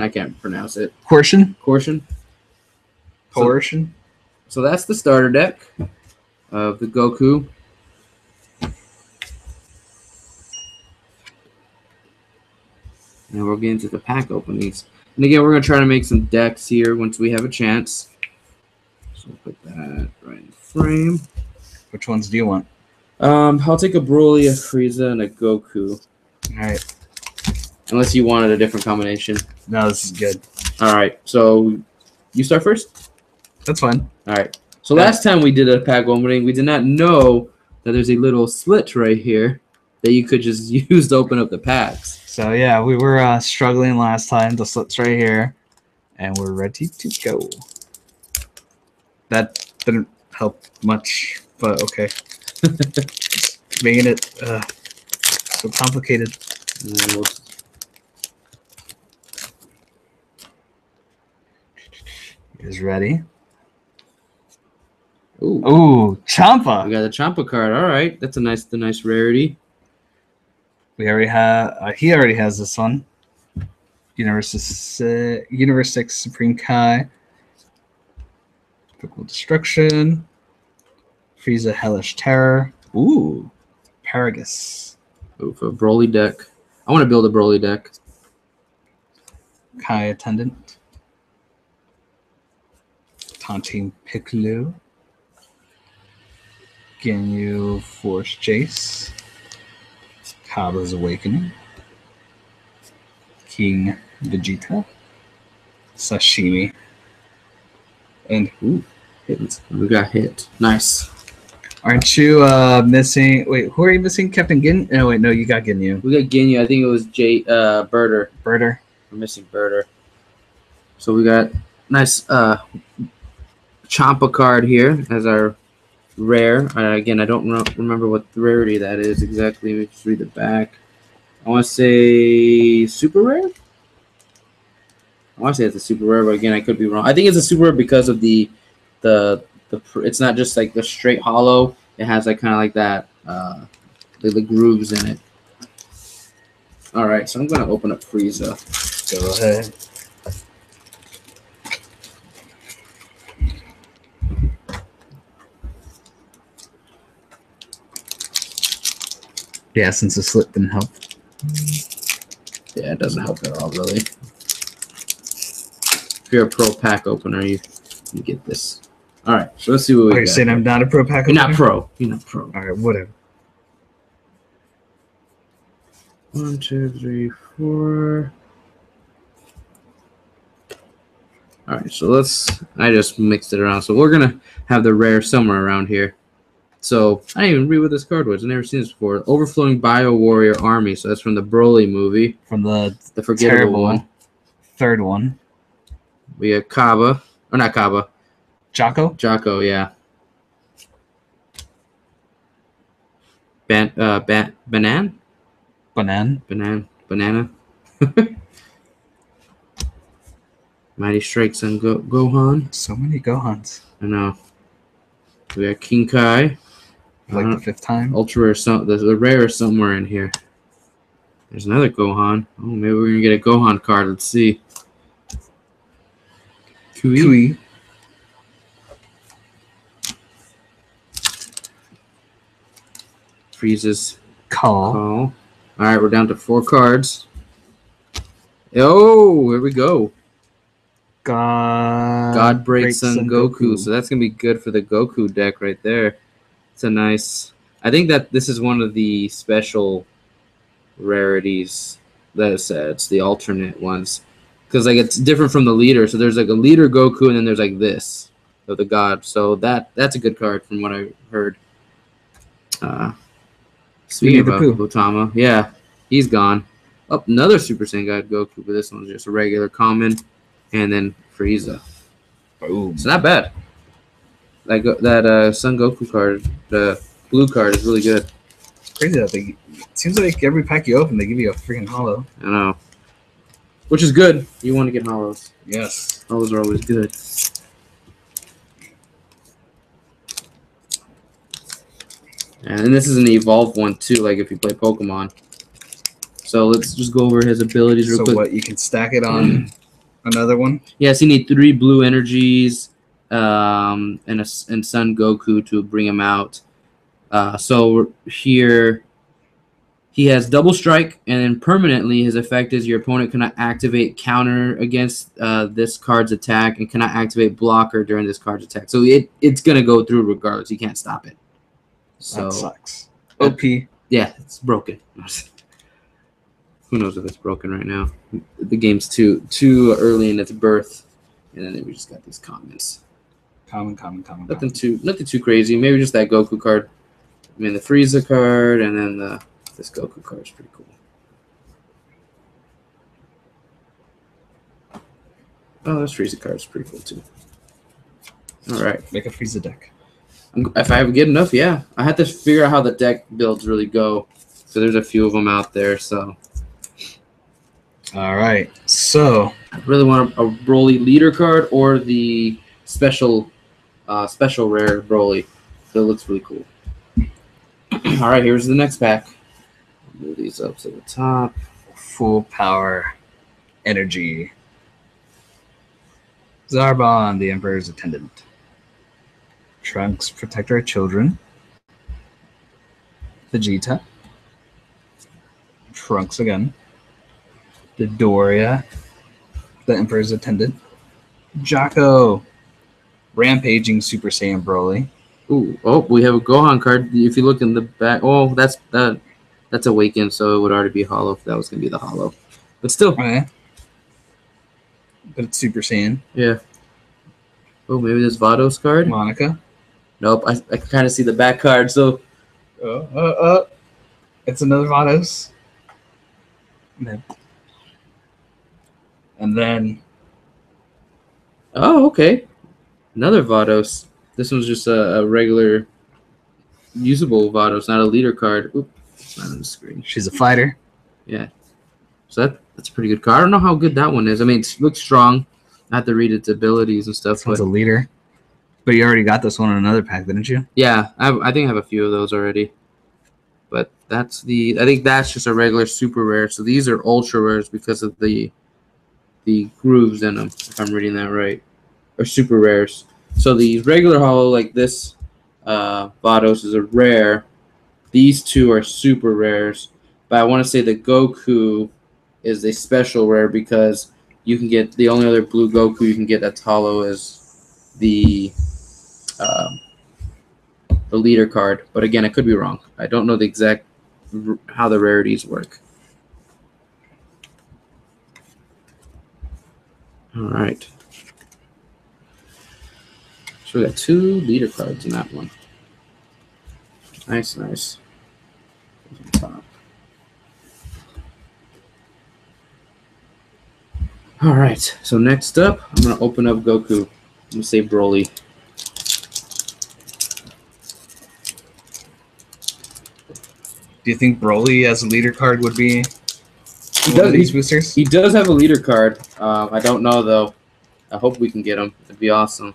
I can't pronounce it. Coercion. So that's the starter deck of the Goku. Now we'll get into the pack openings. And again, we're going to try to make some decks here once we have a chance. So we'll put that right in the frame. Which ones do you want? I'll take a Broly, a Frieza, and a Goku. All right. Unless you wanted a different combination. No, this is good. All right. So you start first? That's fine. All right. So last time we did a pack opening, we did not know that there's a little slit right here that you could just use to open up the packs. So yeah, we were struggling last time. The slit's right here, and we're ready to go. That didn't help much, but okay. Making it so complicated. Is ready? Ooh, Champa. We got a Champa card. All right, that's a nice rarity. We already have. He already has this one. Universe 6 Supreme Kai. Typical Destruction. Frieza Hellish Terror. Ooh, Paragus. Ooh, for a Broly deck. I want to build a Broly deck. Kai Attendant. Taunting Piccolo. Ginyu Force Jace. Kaba's Awakening. King Vegeta. Sashimi. And hit. We got hit. Nice. Aren't you missing? Wait, who are you missing? Captain Gin? No, wait, no, you got Ginyu. We got Ginyu. I think it was Birder. Birder. We're missing Birder. So we got nice Champa card here as our rare. Again, I don't remember what rarity that is exactly. Let me just read the back. I want to say super rare. I want to say it's a super rare, but again, I could be wrong. I think it's a super rare because of the it's not just like the straight hollow. It has like kind of like that the grooves in it. All right, so I'm gonna open up Frieza. Go ahead. Yeah, since the slit didn't help. Yeah, it doesn't help at all, really. If you're a pro pack opener, you get this. All right, so let's see what we got. You're saying I'm not a pro pack opener? You're not pro. You're not pro. All right, whatever. 1, 2, 3, 4. All right, so I just mixed it around. So we're going to have the rare somewhere around here. So I didn't even read what this card was. I've never seen this before. Overflowing Bio Warrior Army. So that's from the Broly movie. From the forgettable one. third one. We have Kaba. Or not Kaba. Jocko? Jocko, yeah. Banana? Banana. Mighty Strike Son Gohan. So many Gohans. I know. We got King Kai. Like the 5th time. Ultra rare, the rare is somewhere in here. There's another Gohan. Oh, maybe we're gonna get a Gohan card. Let's see. Kui. Frieza's Call. All right, we're down to 4 cards. Oh, here we go. God Break Son Goku. So that's gonna be good for the Goku deck right there. It's a nice. I think that this is one of the special rarities that it's the alternate ones, because like it's different from the leader. So there's like a leader Goku, and then there's like this of the god. So that's a good card from what I heard. Speaking of Gautama, yeah, he's gone. Up another Super Saiyan God Goku, but this one's just a regular common, and then Frieza. Boom. It's not bad. Like that Son Goku card, the blue card is really good. It's crazy that it seems like every pack you open, they give you a freaking holo. I know. Which is good. You want to get holos. Yes. Holos are always good. And this is an evolved one too, like if you play Pokemon. So let's just go over his abilities real quick. So what, you can stack it on another one? Yes, you need 3 blue energies and Son Goku to bring him out. So here he has double strike, and then permanently his effect is your opponent cannot activate counter against this card's attack and cannot activate blocker during this card's attack. So it's going to go through regardless. You can't stop it. So, that sucks. OP. Yeah, it's broken. Who knows if it's broken right now? The game's too early in its birth, and then we just got these comments. Common. Nothing too crazy. Maybe just that Goku card. I mean, the Frieza card, and then this Goku card is pretty cool. Oh, this Frieza card is pretty cool too. All right, make a Frieza deck. If I get enough, yeah. I have to figure out how the deck builds really go. So there's a few of them out there. So. All right. So. I really want a Broly leader card or the special rare Broly. So it looks really cool. All right, here's the next pack. Move these up to the top. Full power energy. Zarbon, the Emperor's attendant. Trunks, protector of children. Vegeta. Trunks again. Dodoria, the Emperor's attendant. Jocko, rampaging Super Saiyan Broly. Ooh, oh, we have a Gohan card. If you look in the back, oh, that's Awakened, so it would already be holo if that was gonna be the holo. But still, okay. But it's Super Saiyan. Yeah. Oh, maybe this Vados card. Monica. Nope, I can kind of see the back card. So, it's another Vados. And then. Oh, okay. Another Vados. This one's just a regular usable Vados, not a leader card. Oop, it's not on the screen. She's a fighter. Yeah. So that's a pretty good card. I don't know how good that one is. I mean, it looks strong. I have to read its abilities and stuff. This one's a leader. But you already got this one in another pack, didn't you? Yeah, I think I have a few of those already. But I think that's just a regular super rare. So these are ultra rares because of the grooves in them, if I'm reading that right. Or super rares. So the regular holo, like this Vados, is a rare. These two are super rares. But I want to say the Goku is a special rare because you can get the only other blue Goku you can get that's holo is the leader card. But again, I could be wrong. I don't know the exact how the rarities work. All right. So we got 2 leader cards in that one. Nice. Top. All right. So next up, I'm gonna open up Goku. I'm gonna say Broly. Do you think Broly as a leader card would be One of these boosters? He does have a leader card. I don't know though. I hope we can get him. It'd be awesome.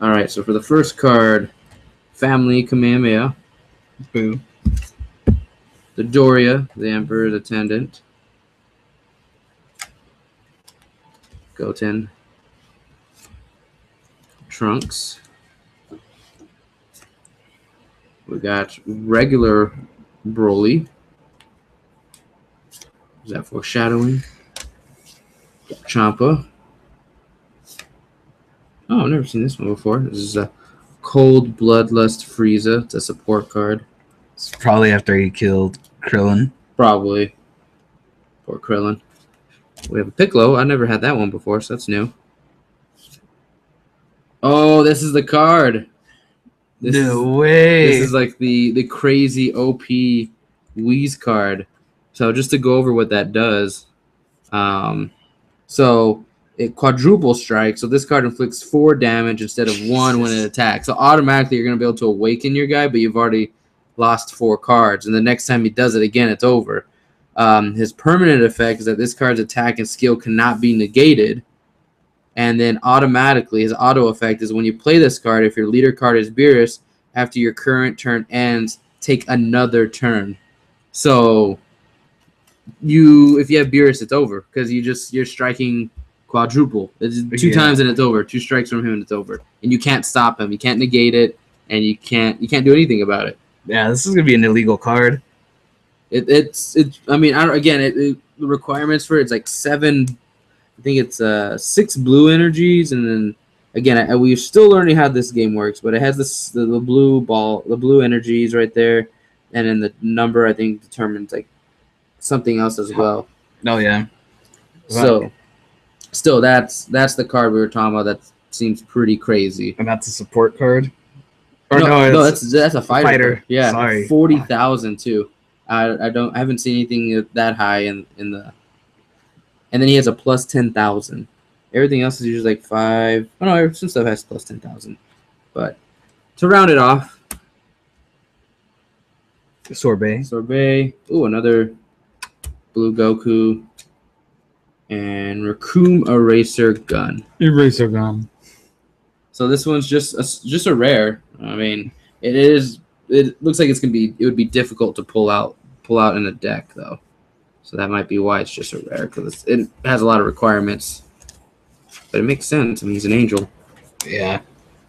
All right. So for the first card, Family Kamehameha. Boo. The Doria, the Emperor's Attendant. Goten. Trunks. We got regular Broly. Is that foreshadowing? Champa. Oh, I've never seen this one before. This is a Cold Bloodlust Frieza. It's a support card. It's probably after he killed Krillin. Probably. Poor Krillin. We have a Piccolo. I never had that one before, so that's new. Oh, this is the card. No way. This is like the crazy OP Whis card. So just to go over what that does. So it quadruple strikes. So this card inflicts 4 damage instead of 1 when it attacks. So automatically you're going to be able to awaken your guy, but you've already lost 4 cards. And the next time he does it again, it's over. His permanent effect is that this card's attack and skill cannot be negated. And then automatically, his auto effect is when you play this card, if your leader card is Beerus, after your current turn ends, take another turn. So if you have Beerus, it's over because you're striking quadruple. It's 2 times and it's over. 2 strikes from him and it's over. And you can't stop him. You can't negate it, and you can't do anything about it. Yeah, this is gonna be an illegal card. It's. I mean, the requirements for it's like 7. I think it's 6 blue energies, and then again, we're still learning how this game works. But it has the blue ball, the blue energies right there, and then the number I think determines like something else as well. Oh yeah. So, still, that's the card we were talking about. That seems pretty crazy. And that's a support card. Or no, that's a fighter. Yeah, sorry. 40,000 too. I haven't seen anything that high in the. And then he has a plus 10,000. Everything else is usually like 5. Oh no, some stuff has plus 10,000. But to round it off, Sorbet. Ooh, another blue Goku. And Raccoon Eraser Gun. So this one's just a rare. I mean, it looks like it would be difficult to pull out in a deck though. So that might be why it's just a rare, because it has a lot of requirements. But it makes sense. I mean, he's an angel. Yeah.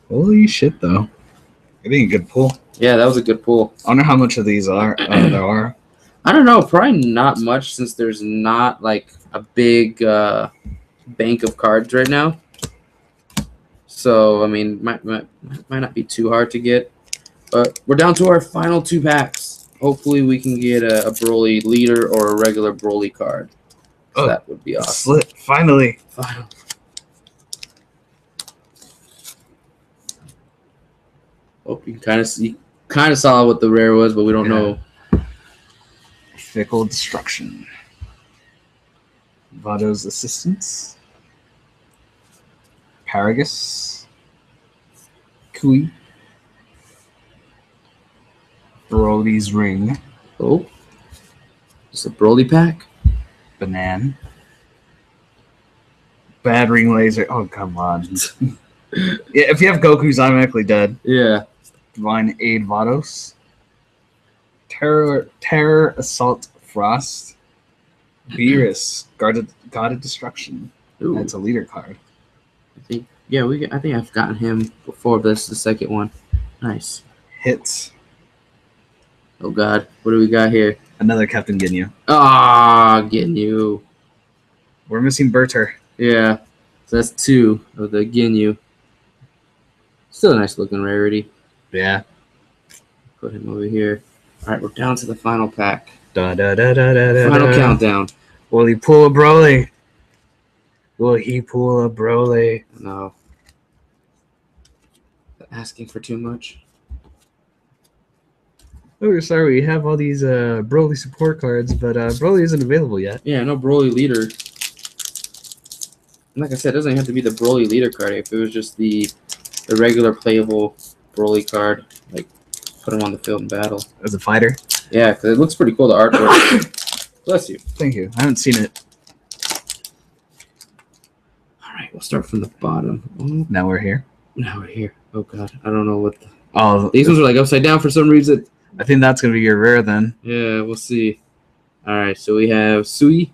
Holy shit, though. I think a good pull. Yeah, that was a good pull. I wonder how much of these there are. I don't know. Probably not much, since there's not like a big bank of cards right now. So I mean, might not be too hard to get. But we're down to our final 2 packs. Hopefully we can get a Broly leader or a regular Broly card. So that would be awesome. Slit, finally. Oh, you kind of saw what the rare was, but we don't know. Fickle Destruction. Vado's Assistance. Paragus. Kui. Broly's Ring. Oh. Just a Broly pack. Banan. Bad Ring Laser. Oh, come on. Yeah, if you have Goku's automatically dead. Yeah. Divine Aid Vados. Terror Assault Frost. Beerus. Guarded Destruction. Ooh. That's a leader card. I think I've gotten him before, but this is the second one. Nice. Hits. Oh God, what do we got here? Another Captain Ginyu. Ah, Ginyu. We're missing Berter. Yeah, so that's 2 of the Ginyu. Still a nice looking rarity. Yeah. Put him over here. All right, we're down to the final pack. Final Countdown. Will he pull a Broly? Will he pull a Broly? No. Asking for too much. Oh, sorry, we have all these Broly support cards, but Broly isn't available yet. Yeah, no Broly leader. Like I said, it doesn't have to be the Broly leader card. If it was just the regular playable Broly card, like put him on the field in battle. As a fighter? Yeah, because it looks pretty cool, the artwork. Bless you. Thank you. I haven't seen it. All right, we'll start from the bottom. Oh, Now we're here. now we're here. Oh, God. I don't know what... Oh, These ones are like upside down for some reason. I think that's going to be your rare then. Yeah, we'll see. All right, so we have Sui.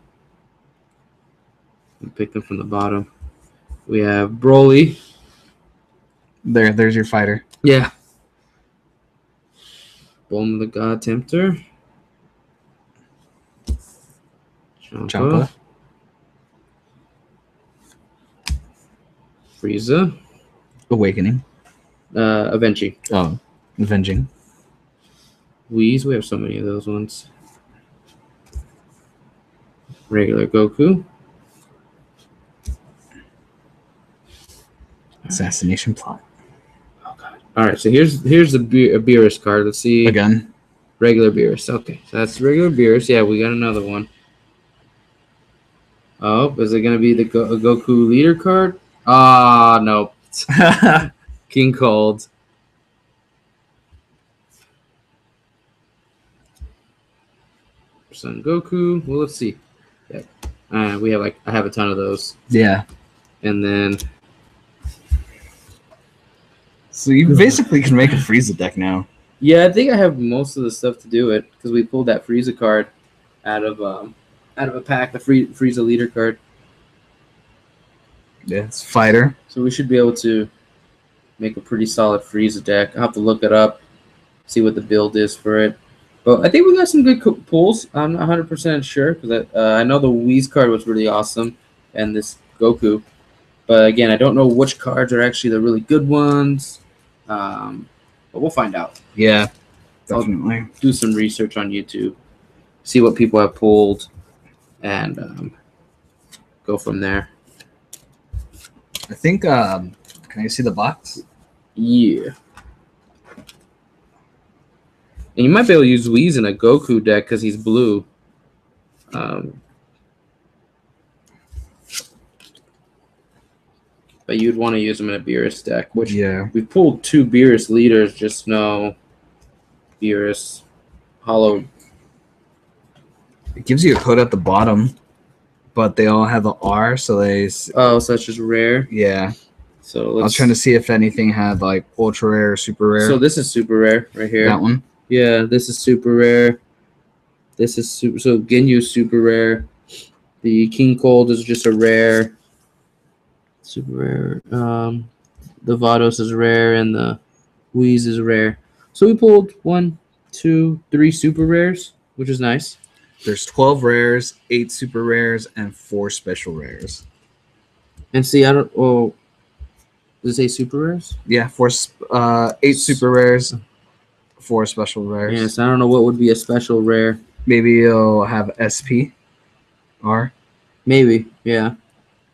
We pick them from the bottom. We have Broly. There's your fighter. Yeah. Bulma the God Tempter. Champa. Frieza. Awakening. Avenchi. Oh, Avenging. Whis. We have so many of those ones. Regular Goku. Assassination plot. Oh, God. All right, so here's the Beerus card. Let's see. Again. Regular Beerus. Okay, so that's regular Beerus. Yeah, we got another one. Oh, is it going to be the Goku leader card? Ah, no. King Cold. Son Goku. Well, let's see. Yeah. We have I have a ton of those. Yeah. And then... So you basically can make a Frieza deck now. Yeah, I think I have most of the stuff to do it because we pulled that Frieza card out of a pack, the Frieza leader card. Yeah, it's fighter. So we should be able to make a pretty solid Frieza deck. I'll have to look it up, see what the build is for it. But I think we got some good pulls. I'm not 100% sure because I know the Whis card was really awesome and this Goku. But again, I don't know which cards are actually the really good ones. But we'll find out. Yeah, definitely. I'll do some research on YouTube, see what people have pulled, and go from there. I think, can I see the box? Yeah. And you might be able to use Whis in a Goku deck because he's blue. But you'd want to use him in a Beerus deck, which we pulled 2 Beerus leaders, just no Beerus hollow. It gives you a code at the bottom, but they all have the R, so they... Oh, so that's just rare? Yeah. So I was trying to see if anything had, like, ultra rare or super rare. So this is super rare right here. That one? Yeah, this is super rare. This is super... So Ginyu's super rare. The King Cold is just a rare. Super rare. The Vados is rare, and the Whis is rare. So we pulled 1, 2, 3 super rares, which is nice. There's 12 rares, 8 super rares, and 4 special rares. And see, I don't... Oh, does it say super rares? Yeah, 8 super rares, 4 special rares. Yes, I don't know what would be a special rare. Maybe it'll have SP. R. Maybe, yeah.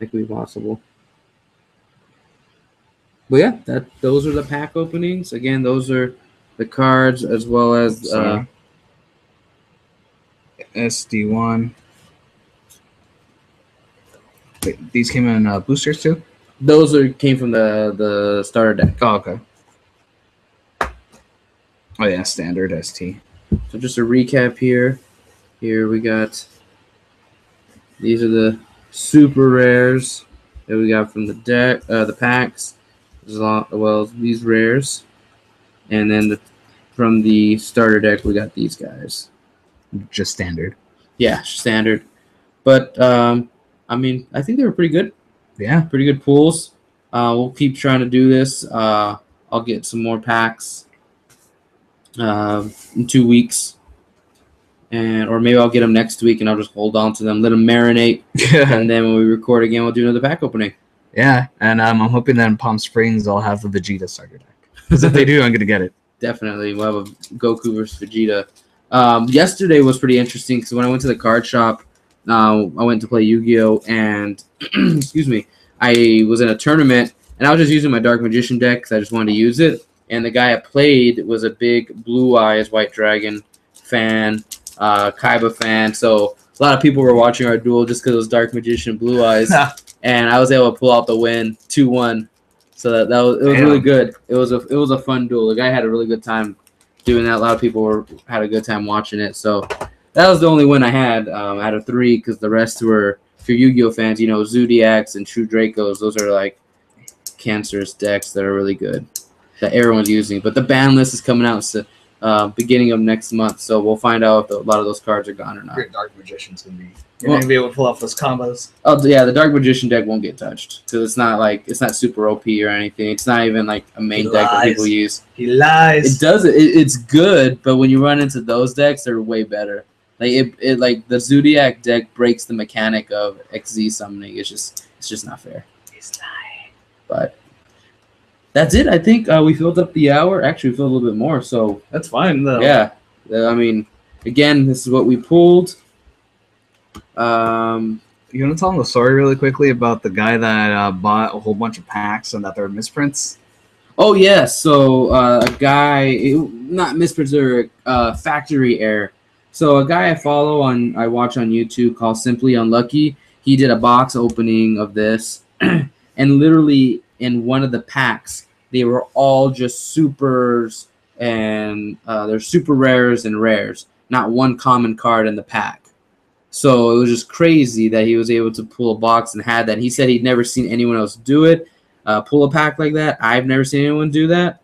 That could be possible. But yeah, those are the pack openings. Again, those are the cards as well as SD1. Wait, these came in boosters too? Those came from the starter deck. Oh, okay. Oh yeah, standard ST. So just a recap here. Here we got... These are the super rares that we got from the deck, the packs, as well as these rares. And then from the starter deck, we got these guys. Just standard. Yeah, standard. But, I mean, I think they were pretty good. Yeah. Pretty good pulls. We'll keep trying to do this. I'll get some more packs in 2 weeks. Or maybe I'll get them next week and I'll just hold on to them, let them marinate. And then when we record again, we'll do another pack opening. Yeah, and I'm hoping that in Palm Springs I'll have the Vegeta starter deck. Because if they do, I'm going to get it. Definitely. We'll have a Goku versus Vegeta. Yesterday was pretty interesting because when I went to the card shop, I went to play Yu-Gi-Oh! And, excuse me, I was in a tournament and I was just using my Dark Magician deck because I just wanted to use it. and the guy I played was a big Blue Eyes White Dragon fan, Kaiba fan. So a lot of people were watching our duel just because it was Dark Magician Blue Eyes, and I was able to pull out the win 2-1. So it was really good. It was a fun duel. The guy had a really good time doing that. A lot of people had a good time watching it. So that was the only win I had out of 3, because the rest were, if you're Yu-Gi-Oh fans, Zodiacs and True Dracos. Those are like cancerous decks that are really good that everyone's using. But the ban list is coming out beginning of next month, so we'll find out if a lot of those cards are gone or not. Great Dark Magician's gonna be. You're gonna be able to pull off those combos. Oh yeah, the Dark Magician deck won't get touched because it's not super OP or anything. It's not even like a main deck that people use. He lies. It does. It's good, but when you run into those decks, they're way better. Like like the Zodiac deck breaks the mechanic of XZ summoning. It's just not fair. He's lying. But that's it. I think we filled up the hour. Actually, we filled a little bit more. So that's fine though. Yeah. I mean, again, this is what we pulled. You want to tell them the story really quickly about the guy that bought a whole bunch of packs and that they were misprints? Oh yeah. So a guy, not misprints, or factory error. So a guy I watch on YouTube called Simply Unlucky. He did a box opening of this, and literally in one of the packs, they were all just supers, and they're super rares and rares. Not one common card in the pack. So it was just crazy that he was able to pull a box and had that. He said he'd never seen anyone else do it, pull a pack like that. I've never seen anyone do that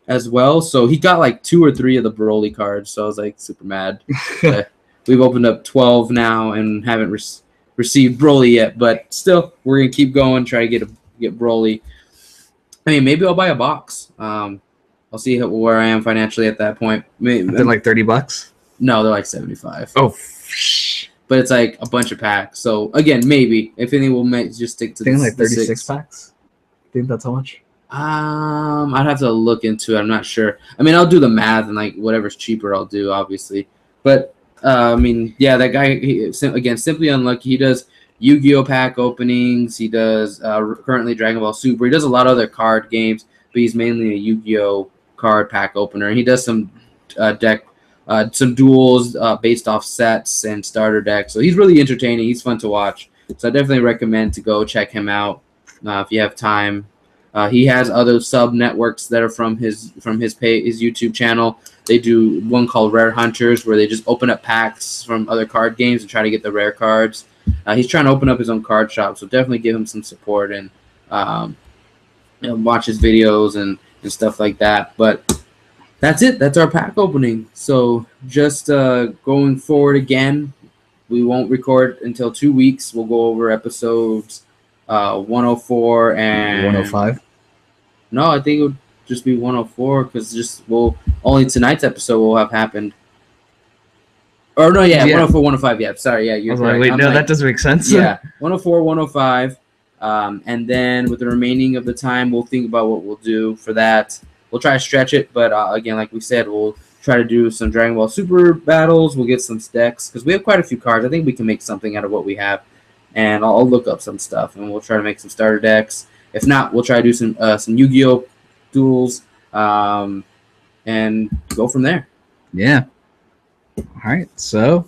as well. So he got like 2 or 3 of the Broly cards. So I was like super mad. We've opened up 12 now and haven't received Broly yet. But still, we're going to keep going, try to get Broly. I mean, maybe I'll buy a box. I'll see where I am financially at that point. Maybe, they're like $30? No, they're like 75. Oh, but it's like a bunch of packs. So again, maybe if anything, we'll just stick to. I think like 36 packs. I think that's how much. I'd have to look into it. I'm not sure. I mean, I'll do the math and like whatever's cheaper, I'll do obviously. But I mean, yeah, that guy again, Simply Unlucky. He does Yu-Gi-Oh pack openings. He does currently Dragon Ball Super. He does a lot of other card games, but he's mainly a Yu-Gi-Oh card pack opener. And he does some some duels based off sets and starter decks. So he's really entertaining. He's fun to watch. So I definitely recommend to go check him out if you have time. He has other sub networks that are from his YouTube channel. They do one called Rare Hunters, where they just open up packs from other card games and try to get the rare cards. He's trying to open up his own card shop, so definitely give him some support and watch his videos and stuff like that. But that's it. That's our pack opening. So just going forward again, we won't record until 2 weeks. We'll go over episodes 104 and 105. No, I think it would just be 104 because only tonight's episode will have happened. Or no, yeah, 104, 105. Yeah, sorry, yeah, you're right. Wait, no, that doesn't make sense. Yeah, 104, 105, and then with the remaining of the time, we'll think about what we'll do for that. We'll try to stretch it, but again, like we said, we'll try to do some Dragon Ball Super battles. We'll get some decks because we have quite a few cards. I think we can make something out of what we have, and I'll look up some stuff and we'll try to make some starter decks. If not, we'll try to do some Yu-Gi-Oh duels, and go from there. Yeah. All right. So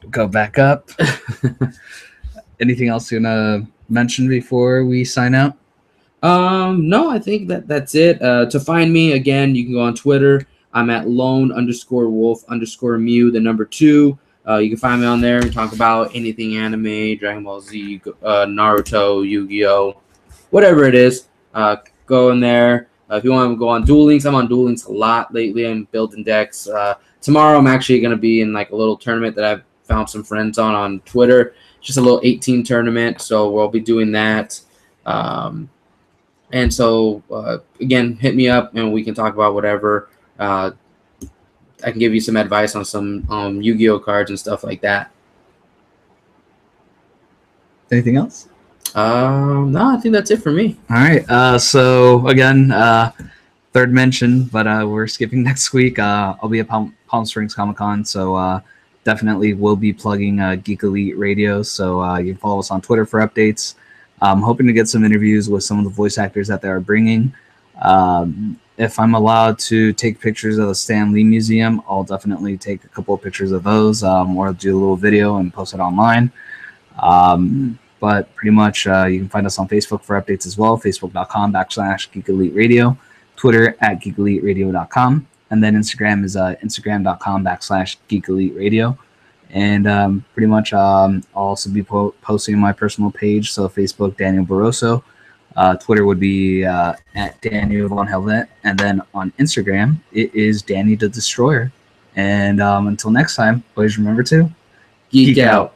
go back up. Anything else you want to mention before we sign out? No, I think that's it. To find me, again, you can go on Twitter. I'm at lone_wolf_mew, the number 2. You can find me on there and talk about anything anime, Dragon Ball Z, Naruto, Yu-Gi-Oh, whatever it is. Go in there. If you want to go on Duel Links, I'm on Duel Links a lot lately. I'm building decks. Tomorrow, I'm actually going to be in like a little tournament that I've found some friends on Twitter. Just a little 18 tournament, so we'll be doing that. And so, again, hit me up and we can talk about whatever. I can give you some advice on some Yu-Gi-Oh cards and stuff like that. Anything else? No, I think that's it for me. All right. So again, third mention, but we're skipping next week. I'll be at Palm Springs Comic-Con, so definitely will be plugging Geek Elite Radio. So you can follow us on Twitter for updates. I'm hoping to get some interviews with some of the voice actors that they are bringing. If I'm allowed to take pictures of the Stan Lee Museum, I'll definitely take a couple of pictures of those, or do a little video and post it online. But pretty much you can find us on Facebook for updates as well, facebook.com/Geek Elite Radio, Twitter @geekeliteradio.com, and then Instagram is instagram.com/Geek Elite Radio. And pretty much I'll also be posting my personal page, so Facebook, Daniel Barroso. Twitter would be at Daniel Von Helvet, and then on Instagram, it is Danny the Destroyer. And until next time, please remember to Geek out.